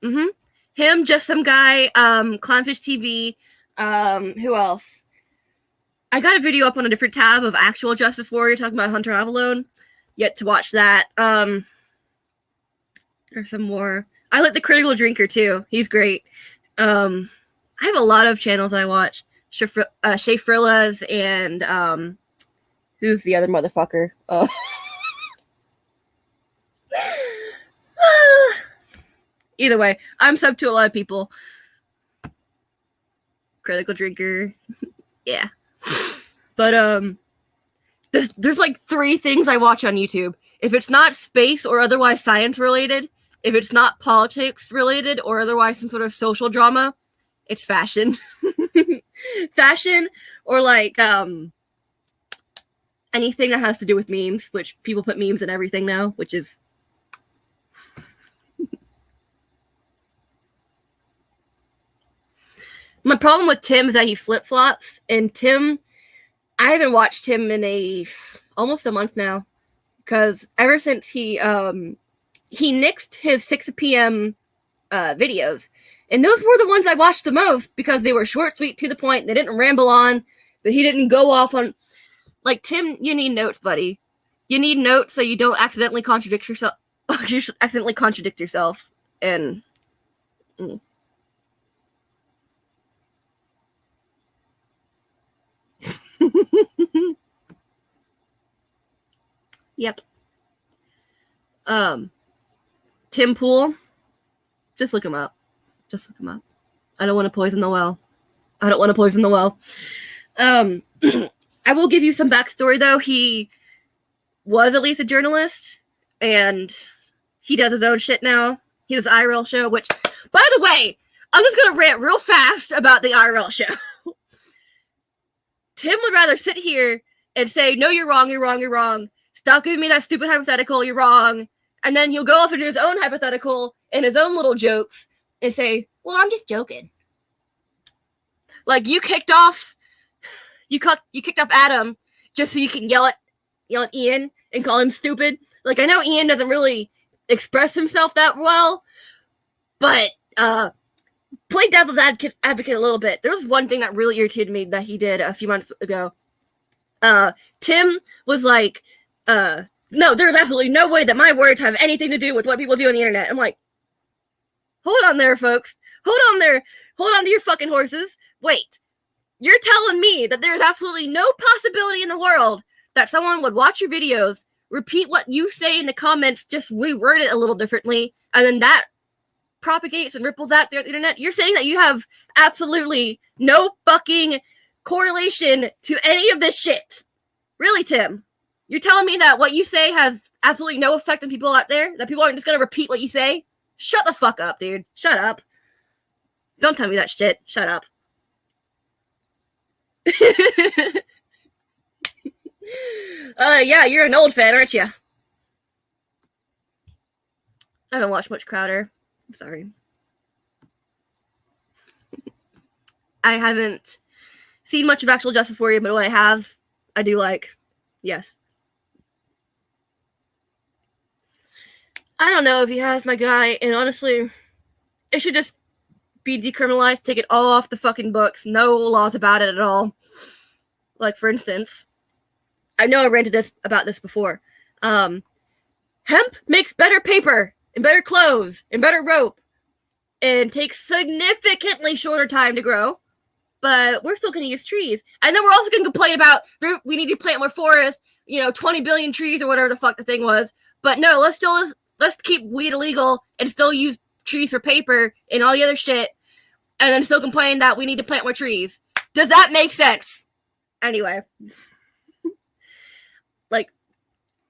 Him, just some guy, Clownfish TV. Who else? I got a video up on a different tab of actual Justice Warrior talking about Hunter Avallone. Yet to watch that. There's some more. I like the Critical Drinker too. He's great. I have a lot of channels I watch. Shay Frilla's and who's the other motherfucker? Either way, I'm sub to a lot of people. Critical Drinker. Yeah. But there's like 3 things I watch on YouTube. If it's not space or otherwise science related, if it's not politics related or otherwise some sort of social drama, it's fashion. Fashion or like anything that has to do with memes, which people put memes in everything now, which is my problem with Tim is that he flip-flops, and Tim, I haven't watched him in almost a month now, because ever since he nixed his 6 p.m. videos, and those were the ones I watched the most because they were short, sweet, to the point. They didn't ramble on. That he didn't go off on. Like, Tim, you need notes, buddy. You need notes so you don't accidentally contradict yourself. And yep. Tim Pool. Just look him up. I don't want to poison the well. I will give you some backstory though. He was at least a journalist, and he does his own shit now. He does the IRL show, which, by the way, I'm just gonna rant real fast about the IRL show. Tim would rather sit here and say, no, you're wrong, you're wrong, you're wrong. Stop giving me that stupid hypothetical, you're wrong. And then he'll go off and do his own hypothetical and his own little jokes and say, well, I'm just joking. Like, you kicked off Adam just so you can yell at Ian and call him stupid. Like, I know Ian doesn't really express himself that well, but play devil's advocate a little bit. There was one thing that really irritated me that he did a few months ago. Tim was like, no, there's absolutely no way that my words have anything to do with what people do on the internet. I'm like, hold on there, folks. Hold on there. Hold on to your fucking horses. Wait, you're telling me that there's absolutely no possibility in the world that someone would watch your videos, repeat what you say in the comments, just reword it a little differently, and then that propagates and ripples out throughout the internet? You're saying that you have absolutely no fucking correlation to any of this shit? Really, Tim? You're telling me that what you say has absolutely no effect on people out there? That people aren't just going to repeat what you say? Shut the fuck up, dude. Shut up. Don't tell me that shit. Shut up. Yeah, you're an old fan, aren't you? I haven't watched much Crowder. I'm sorry. I haven't seen much of Actual Justice Warrior, but what I have, I do like. Yes. I don't know if he has, my guy, and honestly, it should just be decriminalized, take it all off the fucking books, no laws about it at all. Like, for instance, I know I ranted about this before. Hemp makes better paper and better clothes and better rope and takes significantly shorter time to grow, but we're still going to use trees. And then we're also going to complain about we need to plant more forests, 20 billion trees or whatever the fuck the thing was. But no, let's keep weed illegal and still use trees for paper and all the other shit, and then still complain that we need to plant more trees. Does that make sense? Anyway. Like,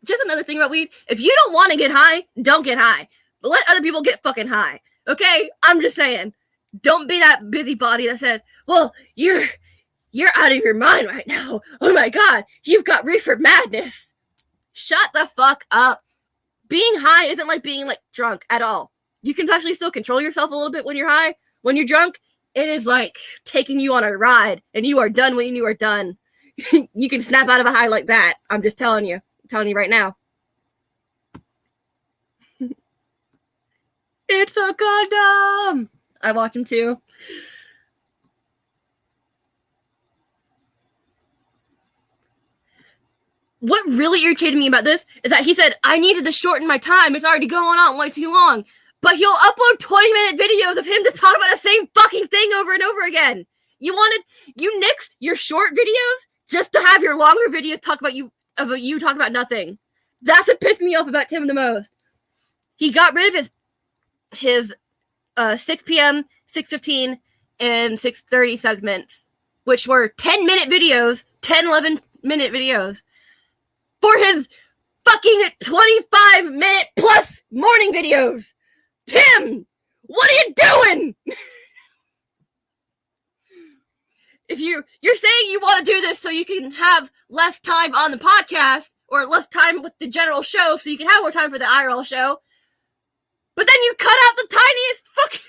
just another thing about weed. If you don't want to get high, don't get high. But let other people get fucking high. Okay? I'm just saying. Don't be that busybody that says, well, you're out of your mind right now. Oh my God, you've got reefer madness. Shut the fuck up. Being high isn't like being like drunk at all. You can actually still control yourself a little bit when you're high. When you're drunk, it is like taking you on a ride and you are done when you are done. You can snap out of a high like that. I'm just telling you. I'm telling you right now. It's a condom. I watch him too. What really irritated me about this is that he said, I needed to shorten my time. It's already going on way too long. But he'll upload 20-minute videos of him just talking about the same fucking thing over and over again. You nixed your short videos just to have your longer videos talk about you talk about nothing. That's what pissed me off about Tim the most. He got rid of his 6 p.m., 6:15, and 6:30 segments, which were 10-minute videos, 11-minute videos, for his fucking 25-minute plus morning videos. Tim, what are you doing? If you're saying you want to do this so you can have less time on the podcast or less time with the general show so you can have more time for the IRL show, but then you cut out the tiniest fucking...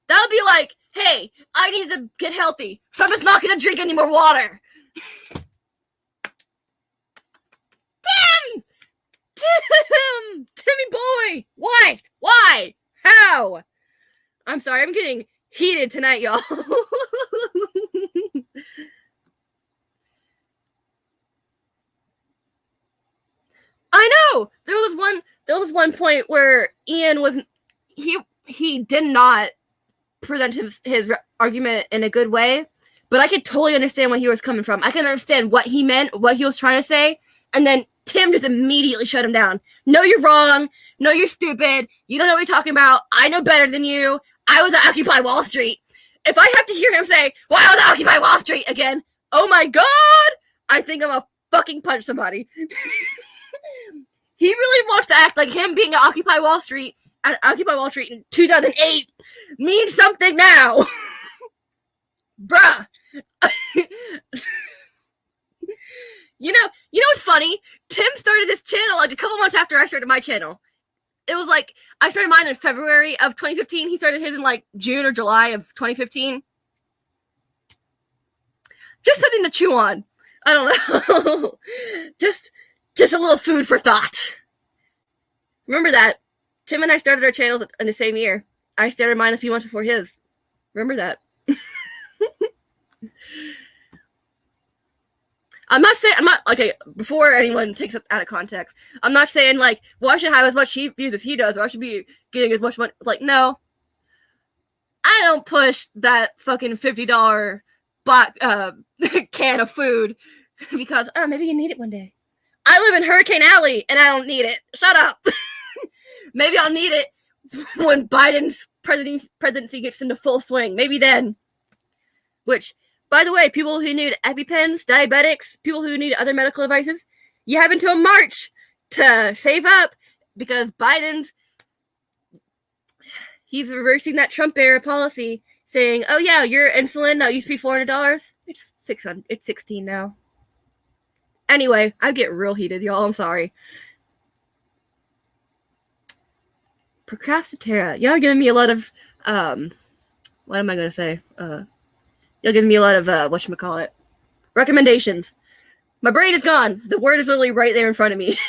That would be like, hey, I need to get healthy, so I'm just not going to drink any more water. Timmy boy! Why? How? I'm sorry, I'm getting heated tonight, y'all. I know! There was one point where Ian was... He did not present his argument in a good way, but I could totally understand where he was coming from. I can understand what he meant, what he was trying to say, and then Tim just immediately shut him down. No, you're wrong. No, you're stupid. You don't know what you're talking about. I know better than you. I was at Occupy Wall Street. If I have to hear him say, "Wow, the Occupy Wall Street" again, oh my god, I think I'm gonna fucking punch somebody. He really wants to act like him being at Occupy Wall Street in 2008 means something now. Bruh. You know what's funny? Tim started this channel like a couple months after I started my channel. It was like I started mine in February of 2015. He started his in like June or July of 2015. Just something to chew on. I don't know. just a little food for thought. Remember that. Tim and I started our channels in the same year. I started mine a few months before his. Remember that. I'm not, okay, before anyone takes it out of context, I'm not saying, like, well, I should have as much views as he does, or I should be getting as much money. Like, no. I don't push that fucking $50 can of food because, maybe you need it one day. I live in Hurricane Alley, and I don't need it. Shut up. Maybe I'll need it when Biden's presidency gets into full swing. Maybe then. Which... By the way, people who need EpiPens, diabetics, people who need other medical devices, you have until March to save up because he's reversing that Trump-era policy saying, oh yeah, your insulin that used to be $400, it's $600, it's $16 now. Anyway, I get real heated, y'all. I'm sorry. Procrastitera. Y'all are giving me a lot of, what am I going to say? You'll give me a lot of, whatchamacallit, recommendations. My brain is gone. The word is literally right there in front of me.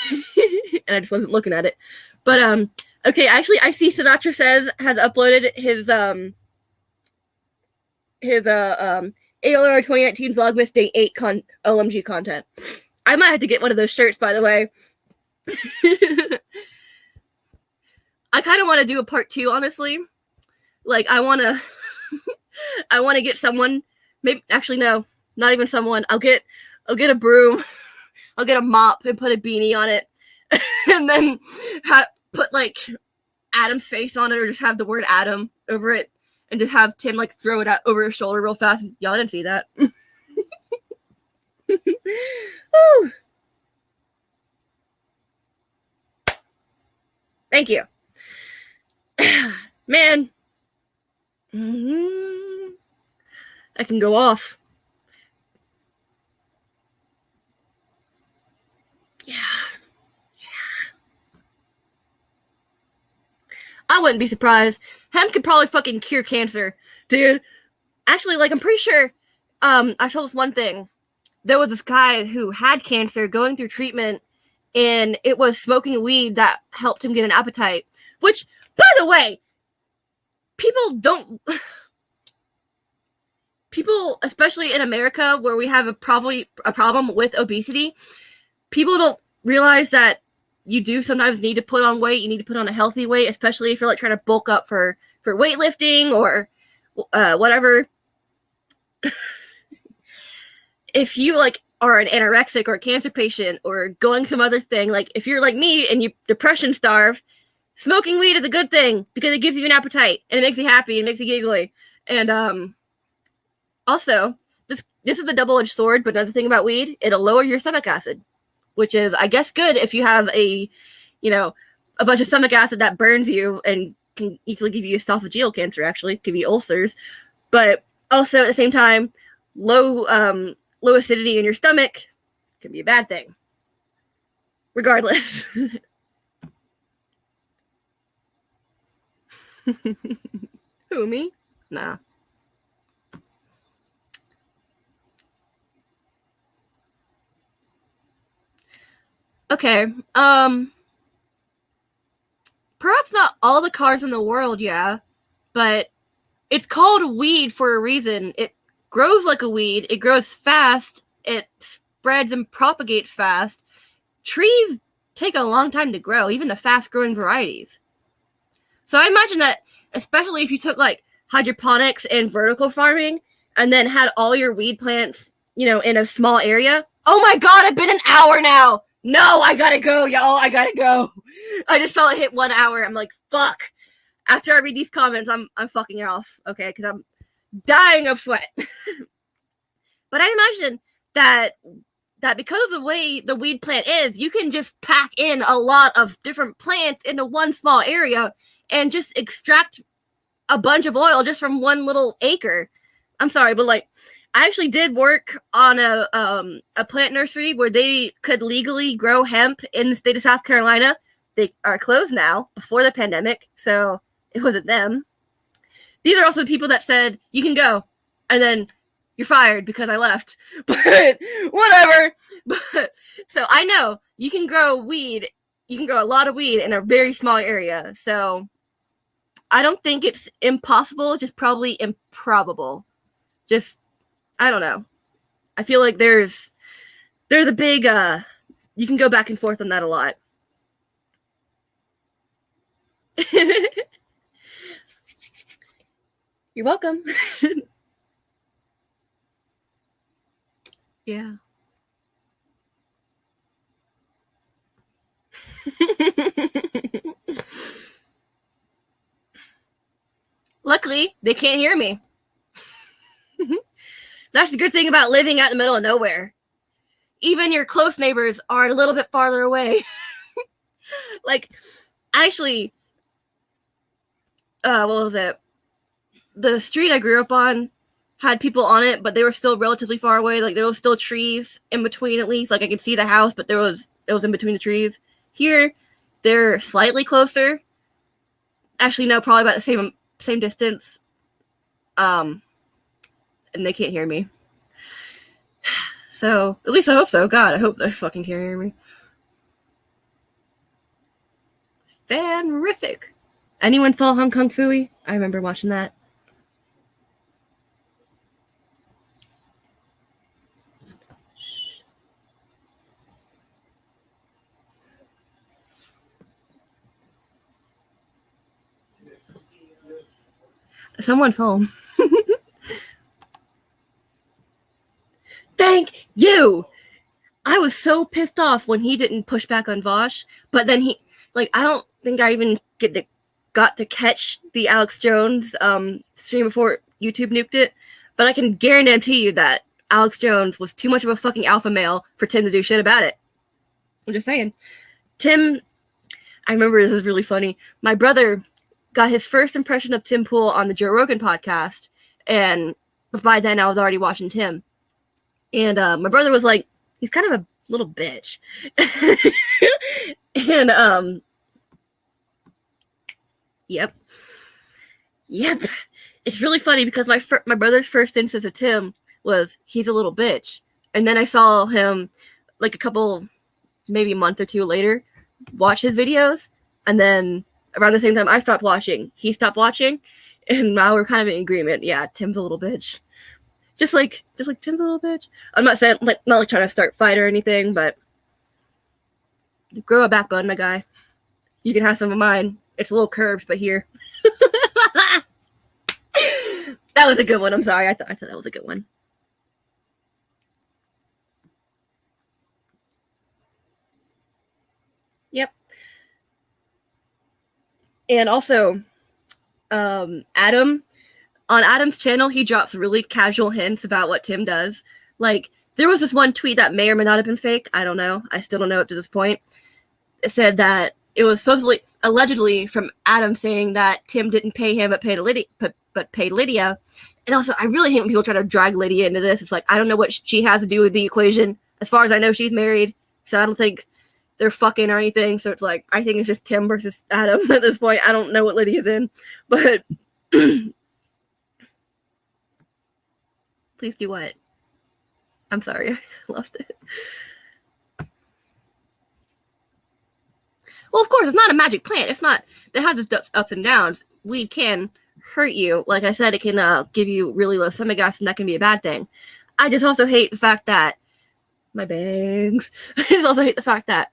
And I just wasn't looking at it. But, okay, actually, I see Sinatra Says has uploaded his ALR 2019 Vlogmas Day 8 OMG content. I might have to get one of those shirts, by the way. I kind of want to do a part 2, honestly. Like, I want to get someone, maybe, actually, no, not even someone. I'll get a broom, I'll get a mop and put a beanie on it, and then put, like, Adam's face on it, or just have the word Adam over it, and just have Tim, like, throw it out over his shoulder real fast. Y'all didn't see that. Woo. Thank you. Man. I can go off. Yeah. I wouldn't be surprised. Hemp could probably fucking cure cancer. Dude. Actually, like, I'm pretty sure, I saw this one thing. There was this guy who had cancer going through treatment, and it was smoking weed that helped him get an appetite. Which, by the way, people, especially in America, where we have a problem with obesity, people don't realize that you do sometimes need to put on weight. You need to put on a healthy weight, especially if you're, like, trying to bulk up for weightlifting or whatever. If you, like, are an anorexic or a cancer patient or going some other thing, like, if you're like me and you depression starve, smoking weed is a good thing because it gives you an appetite and it makes you happy and makes you giggly. And also, this is a double-edged sword, but another thing about weed, it'll lower your stomach acid, which is, I guess, good if you have a bunch of stomach acid that burns you and can easily give you esophageal cancer, actually, give you ulcers. But also, at the same time, low acidity in your stomach can be a bad thing. Regardless. Who, me? Nah. Okay, perhaps not all the cars in the world, yeah, but it's called weed for a reason. It grows like a weed, it grows fast, it spreads and propagates fast. Trees take a long time to grow, even the fast-growing varieties. So I imagine that, especially if you took, like, hydroponics and vertical farming, and then had all your weed plants, in a small area. Oh my god, I've been an hour now! No, I gotta go, y'all. I gotta go. I just saw it hit 1 hour. I'm like, fuck. After I read these comments, I'm fucking off. Okay, because dying of sweat. But I imagine that because of the way the weed plant is, you can just pack in a lot of different plants into one small area and just extract a bunch of oil just from one little acre. I'm sorry, but like, I actually did work on a plant nursery where they could legally grow hemp in the state of South Carolina. They are closed now before the pandemic, so it wasn't them. These are also the people that said, you can go, and then you're fired because I left. But whatever. But so I know you can grow weed. You can grow a lot of weed in a very small area. So I don't think it's impossible, just probably improbable. Just, I don't know. I feel like there's a big, you can go back and forth on that a lot. You're welcome. Yeah. Luckily, they can't hear me. That's the good thing about living out in the middle of nowhere. Even your close neighbors are a little bit farther away. Like, actually, what was it? The street I grew up on had people on it, but they were still relatively far away. Like, there was still trees in between, at least. Like, I could see the house, but it was in between the trees. Here, they're slightly closer. Actually, no, probably about the same distance. And they can't hear me. So, at least I hope so. God, I hope they fucking can't hear me. Fanrific. Anyone saw Hong Kong Phooey? I remember watching that. Someone's home. Thank you! I was so pissed off when he didn't push back on Vosh, but then he, like, I don't think I even got to catch the Alex Jones stream before YouTube nuked it, but I can guarantee you that Alex Jones was too much of a fucking alpha male for Tim to do shit about it. I'm just saying. Tim, I remember this is really funny. My brother got his first impression of Tim Pool on the Joe Rogan podcast, and by then I was already watching Tim. And my brother was like, he's kind of a little bitch. And yep. It's really funny because my brother's first instance of Tim was he's a little bitch, and then I saw him like maybe a month or two later watch his videos, and then around the same time I stopped watching, he stopped watching, and now we're kind of in agreement. Yeah, Tim's a little bitch. Just like Tim's a little bitch. I'm not saying not like trying to start fight or anything, but grow a backbone, my guy. You can have some of mine. It's a little curved, but here. That was a good one. I'm sorry. I thought that was a good one. Yep. And also, Adam, on Adam's channel, he drops really casual hints about what Tim does. Like, there was this one tweet that may or may not have been fake. I don't know. I still don't know up to this point. It said that it was allegedly from Adam saying that Tim didn't pay him but paid Lydia. And also, I really hate when people try to drag Lydia into this. It's like, I don't know what she has to do with the equation. As far as I know, she's married, so I don't think they're fucking or anything. So it's like, I think it's just Tim versus Adam at this point. I don't know what Lydia's in, but please do what? I'm sorry, I lost it. Well, of course, it's not a magic plant. It has its ups and downs. Weed can hurt you. Like I said, it can give you really low stomach gas, and that can be a bad thing. I just also hate the fact that my bangs. I just also hate the fact that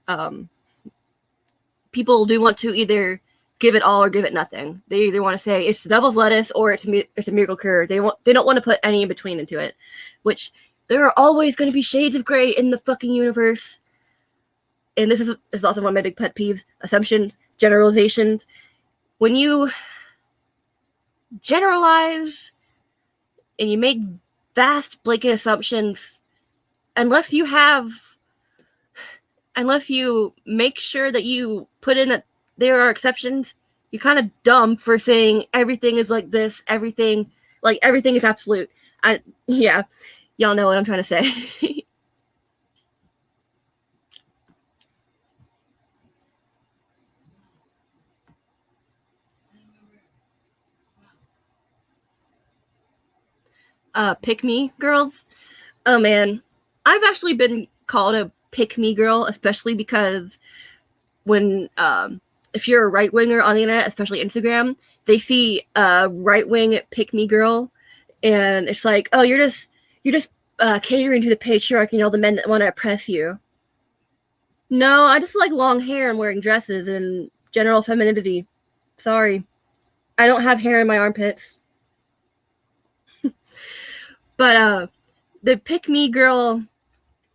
people do want to either give it all or give it nothing. They either want to say it's the devil's lettuce or it's a miracle cure. They don't want to put any in between into it, which there are always going to be shades of gray in the fucking universe. And this is also one of my big pet peeves: assumptions, generalizations. When you generalize and you make vast blanket assumptions, unless you make sure that you put in that there are exceptions, you're kind of dumb for saying everything is like this, everything is absolute. Yeah, y'all know what I'm trying to say. Pick me girls. Oh man, I've actually been called a pick me girl, especially because when if you're a right winger on the internet, especially Instagram, they see a right wing pick me girl, and it's like, oh, you're just catering to the patriarchy and all the men that want to oppress you. No, I just like long hair and wearing dresses and general femininity. Sorry, I don't have hair in my armpits. But the pick me girl,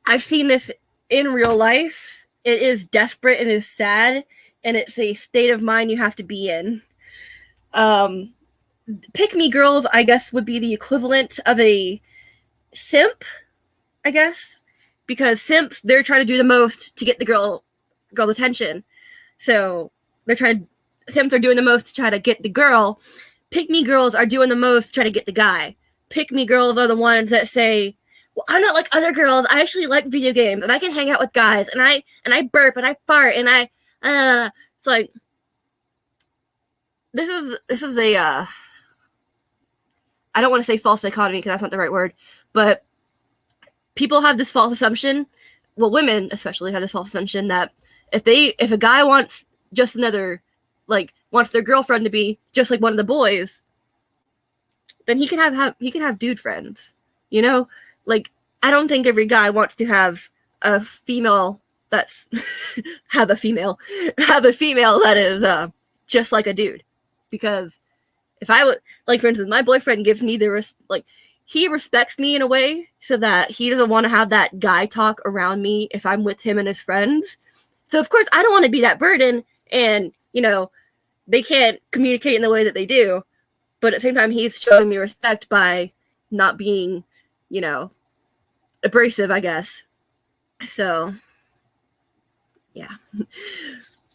I've seen this in real life. It is desperate and it is sad, and it's a state of mind you have to be in. Pick me girls, I guess, would be the equivalent of a simp, I guess, because simps, they're trying to do the most to get the girl's attention. So simps are doing the most to try to get the girl. Pick me girls are doing the most to try to get the guy. Pick me girls are the ones that say, well, I'm not like other girls. I actually like video games, and I can hang out with guys, and I burp and I fart, and it's like, this is a I don't want to say false dichotomy because that's not the right word, but people have this false assumption. Well, women especially have this false assumption that if a guy wants just wants their girlfriend to be just like one of the boys, then he can have dude friends. You know, like, I don't think every guy wants to have a female that's have a female that is just like a dude. Because if I would, like, for instance, my boyfriend gives me he respects me in a way so that he doesn't want to have that guy talk around me if I'm with him and his friends. So of course I don't want to be that burden, and they can't communicate in the way that they do. But at the same time, he's showing me respect by not being, abrasive, I guess. So, yeah.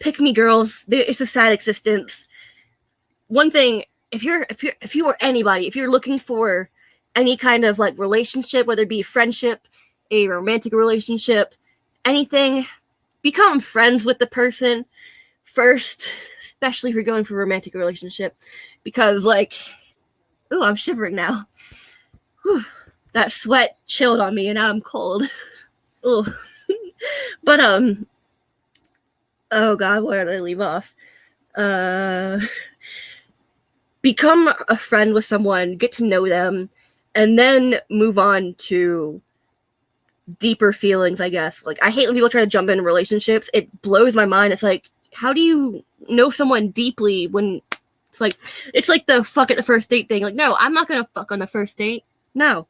Pick me girls. It's a sad existence. One thing, if you are anybody, if you're looking for any kind of like relationship, whether it be friendship, a romantic relationship, anything, become friends with the person first, especially if you're going for a romantic relationship, because I'm shivering now. Whew, that sweat chilled on me and now I'm cold. Ooh. But oh god, where did I leave off? Become a friend with someone, get to know them, and then move on to deeper feelings, I guess. Like, I hate when people try to jump into relationships. It blows my mind. It's like, how do you know someone deeply when it's like the fuck at the first date thing? Like, no, I'm not gonna fuck on the first date. No.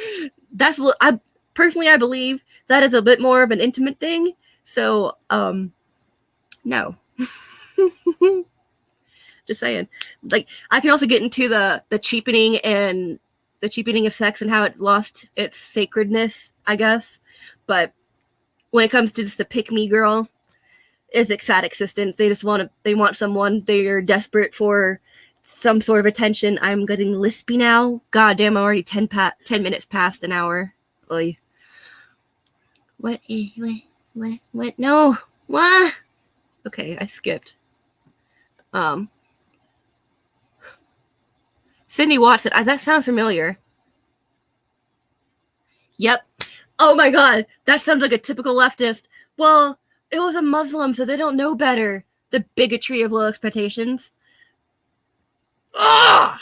I believe that is a bit more of an intimate thing. So, no. Just saying. Like, I can also get into the cheapening of sex and how it lost its sacredness, I guess. But when it comes to just a pick me girl, it's a sad existence. They want someone. They are desperate for some sort of attention. I'm getting lispy now. God damn, I'm already 10 minutes past an hour. Oy. What? No. What? Okay, I skipped. Sydney Watson. That sounds familiar. Yep. Oh my god, that sounds like a typical leftist. Well, it was a Muslim, so they don't know better. The bigotry of low expectations. Ugh!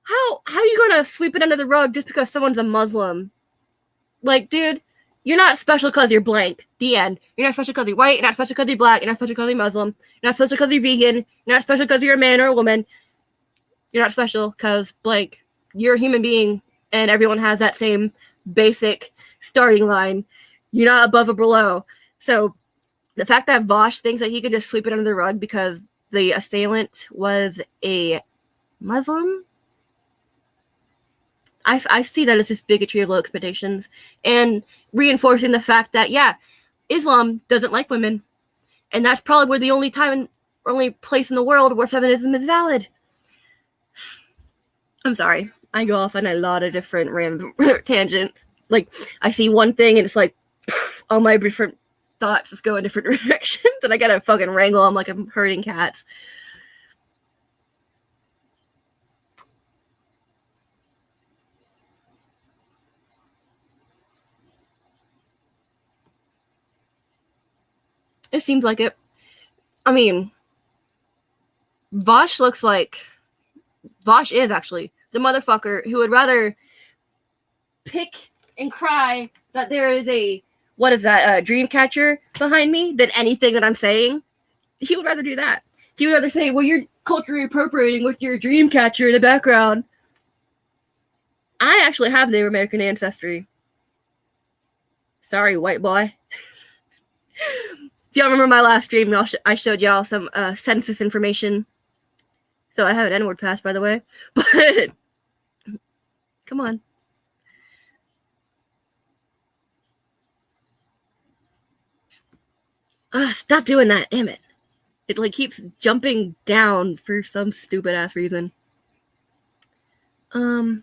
How are you gonna sweep it under the rug just because someone's a Muslim? Like, dude, you're not special because you're blank. The end. You're not special because you're white. You're not special because you're black. You're not special because you're Muslim. You're not special because you're vegan. You're not special because you're a man or a woman. You're not special because blank. You're a human being, and everyone has that same basic starting line. You're not above or below. So the fact that Vosh thinks that he could just sweep it under the rug because the assailant was a Muslim, I see that as just bigotry of low expectations and reinforcing the fact that, yeah, Islam doesn't like women. And that's probably where the only place in the world where feminism is valid. I'm sorry. I go off on a lot of different random tangents. Like, I see one thing and it's like, all my different thoughts just go in different directions, and I gotta fucking wrangle them like I'm herding cats. It seems like it. I mean, Vosh is actually the motherfucker who would rather pick and cry that there is a, what is that, dream catcher behind me than anything that I'm saying. He would rather do that. He would rather say, well, you're culturally appropriating with your dream catcher in the background. I actually have Native American ancestry. Sorry, white boy. If y'all remember my last stream, I showed y'all some census information. So I have an N-word pass, by the way. But come on. Stop doing that, damn it. It like keeps jumping down for some stupid ass reason. Okay.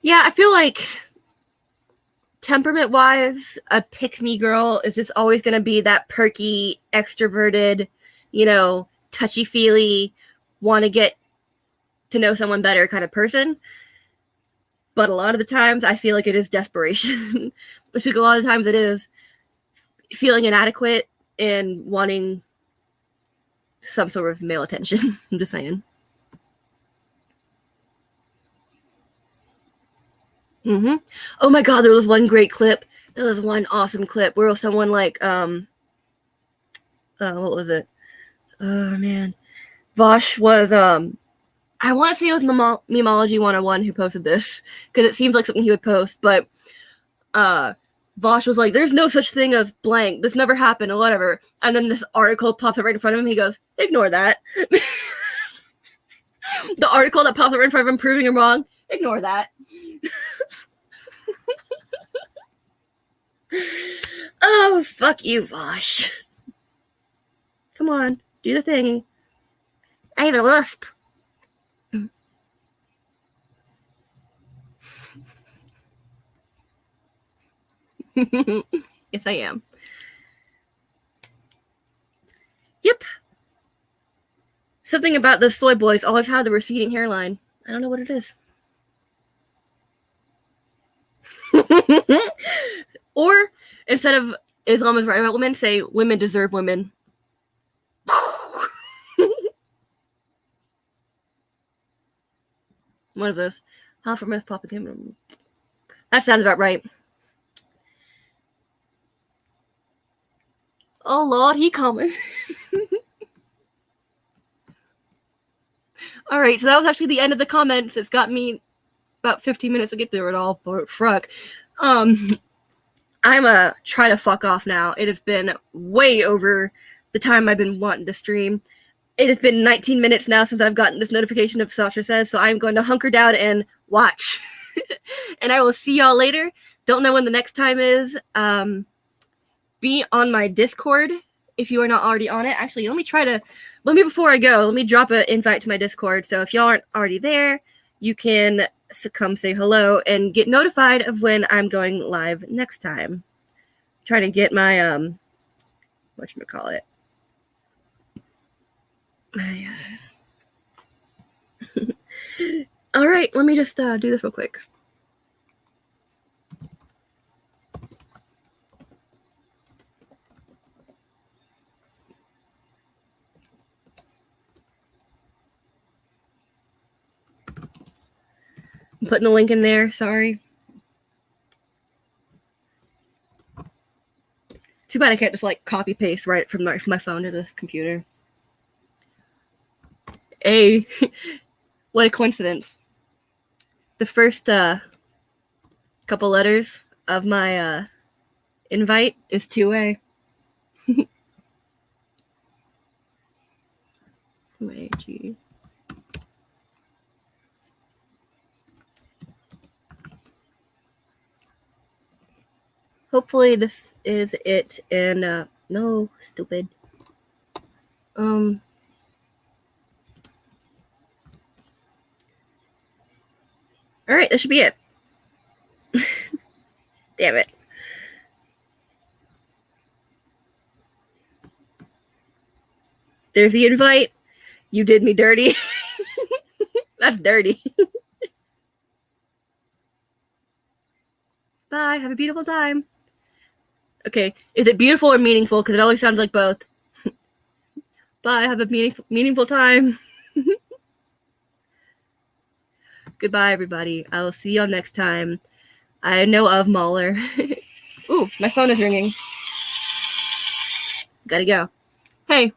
Yeah, I feel like temperament-wise, a pick-me girl is just always going to be that perky, extroverted, touchy-feely, want to get to know someone better kind of person. But a lot of the times, I feel like it is desperation. I think a lot of times it is feeling inadequate and wanting some sort of male attention. I'm just saying. Mm-hmm. Oh my god, there was one great clip. There was one awesome clip where someone like, what was it? Oh man. Vosh was, I want to say it was Memology 101 who posted this, because it seems like something he would post, but Vosh was like, there's no such thing as blank, this never happened, or whatever, and then this article pops up right in front of him, he goes, ignore that. The article that pops up right in front of him proving him wrong, ignore that. Oh, fuck you, Vosh. Come on, do the thing. I have a lisp. Yes, I am. Yep. Something about the soy boys always had the receding hairline. I don't know what it is. Or instead of Islam is right about women, say women deserve women. One of those. How for myth pop again. That sounds about right. Oh Lord, he coming. All right, so that was actually the end of the comments. It's got me about 15 minutes to get through it all. But fuck. I'm try to fuck off now. It has been way over the time I've been wanting to stream. It has been 19 minutes now since I've gotten this notification of Sasha Says, so I'm going to hunker down and watch. And I will see y'all later. Don't know when the next time is. Be on my Discord if you are not already on it. Actually, before I go, let me drop an invite to my Discord. So if y'all aren't already there, you can come say hello and get notified of when I'm going live next time. I'm trying to get my whatchamacallit. All right, let me just do this real quick. I'm putting the link in there. Sorry. Too bad I can't just like copy paste right from my phone to the computer. Hey, what a coincidence. The first couple letters of my Invite is 2A. 2AG. Hopefully this is it. And no, stupid. All right, that should be it. Damn it. There's the invite. You did me dirty. That's dirty. Bye. Have a beautiful time. Okay. Is it beautiful or meaningful? Because it always sounds like both. Bye. Have a meaningful time. Goodbye, everybody. I will see y'all next time. I know of Mahler. Ooh, my phone is ringing. Gotta go. Hey.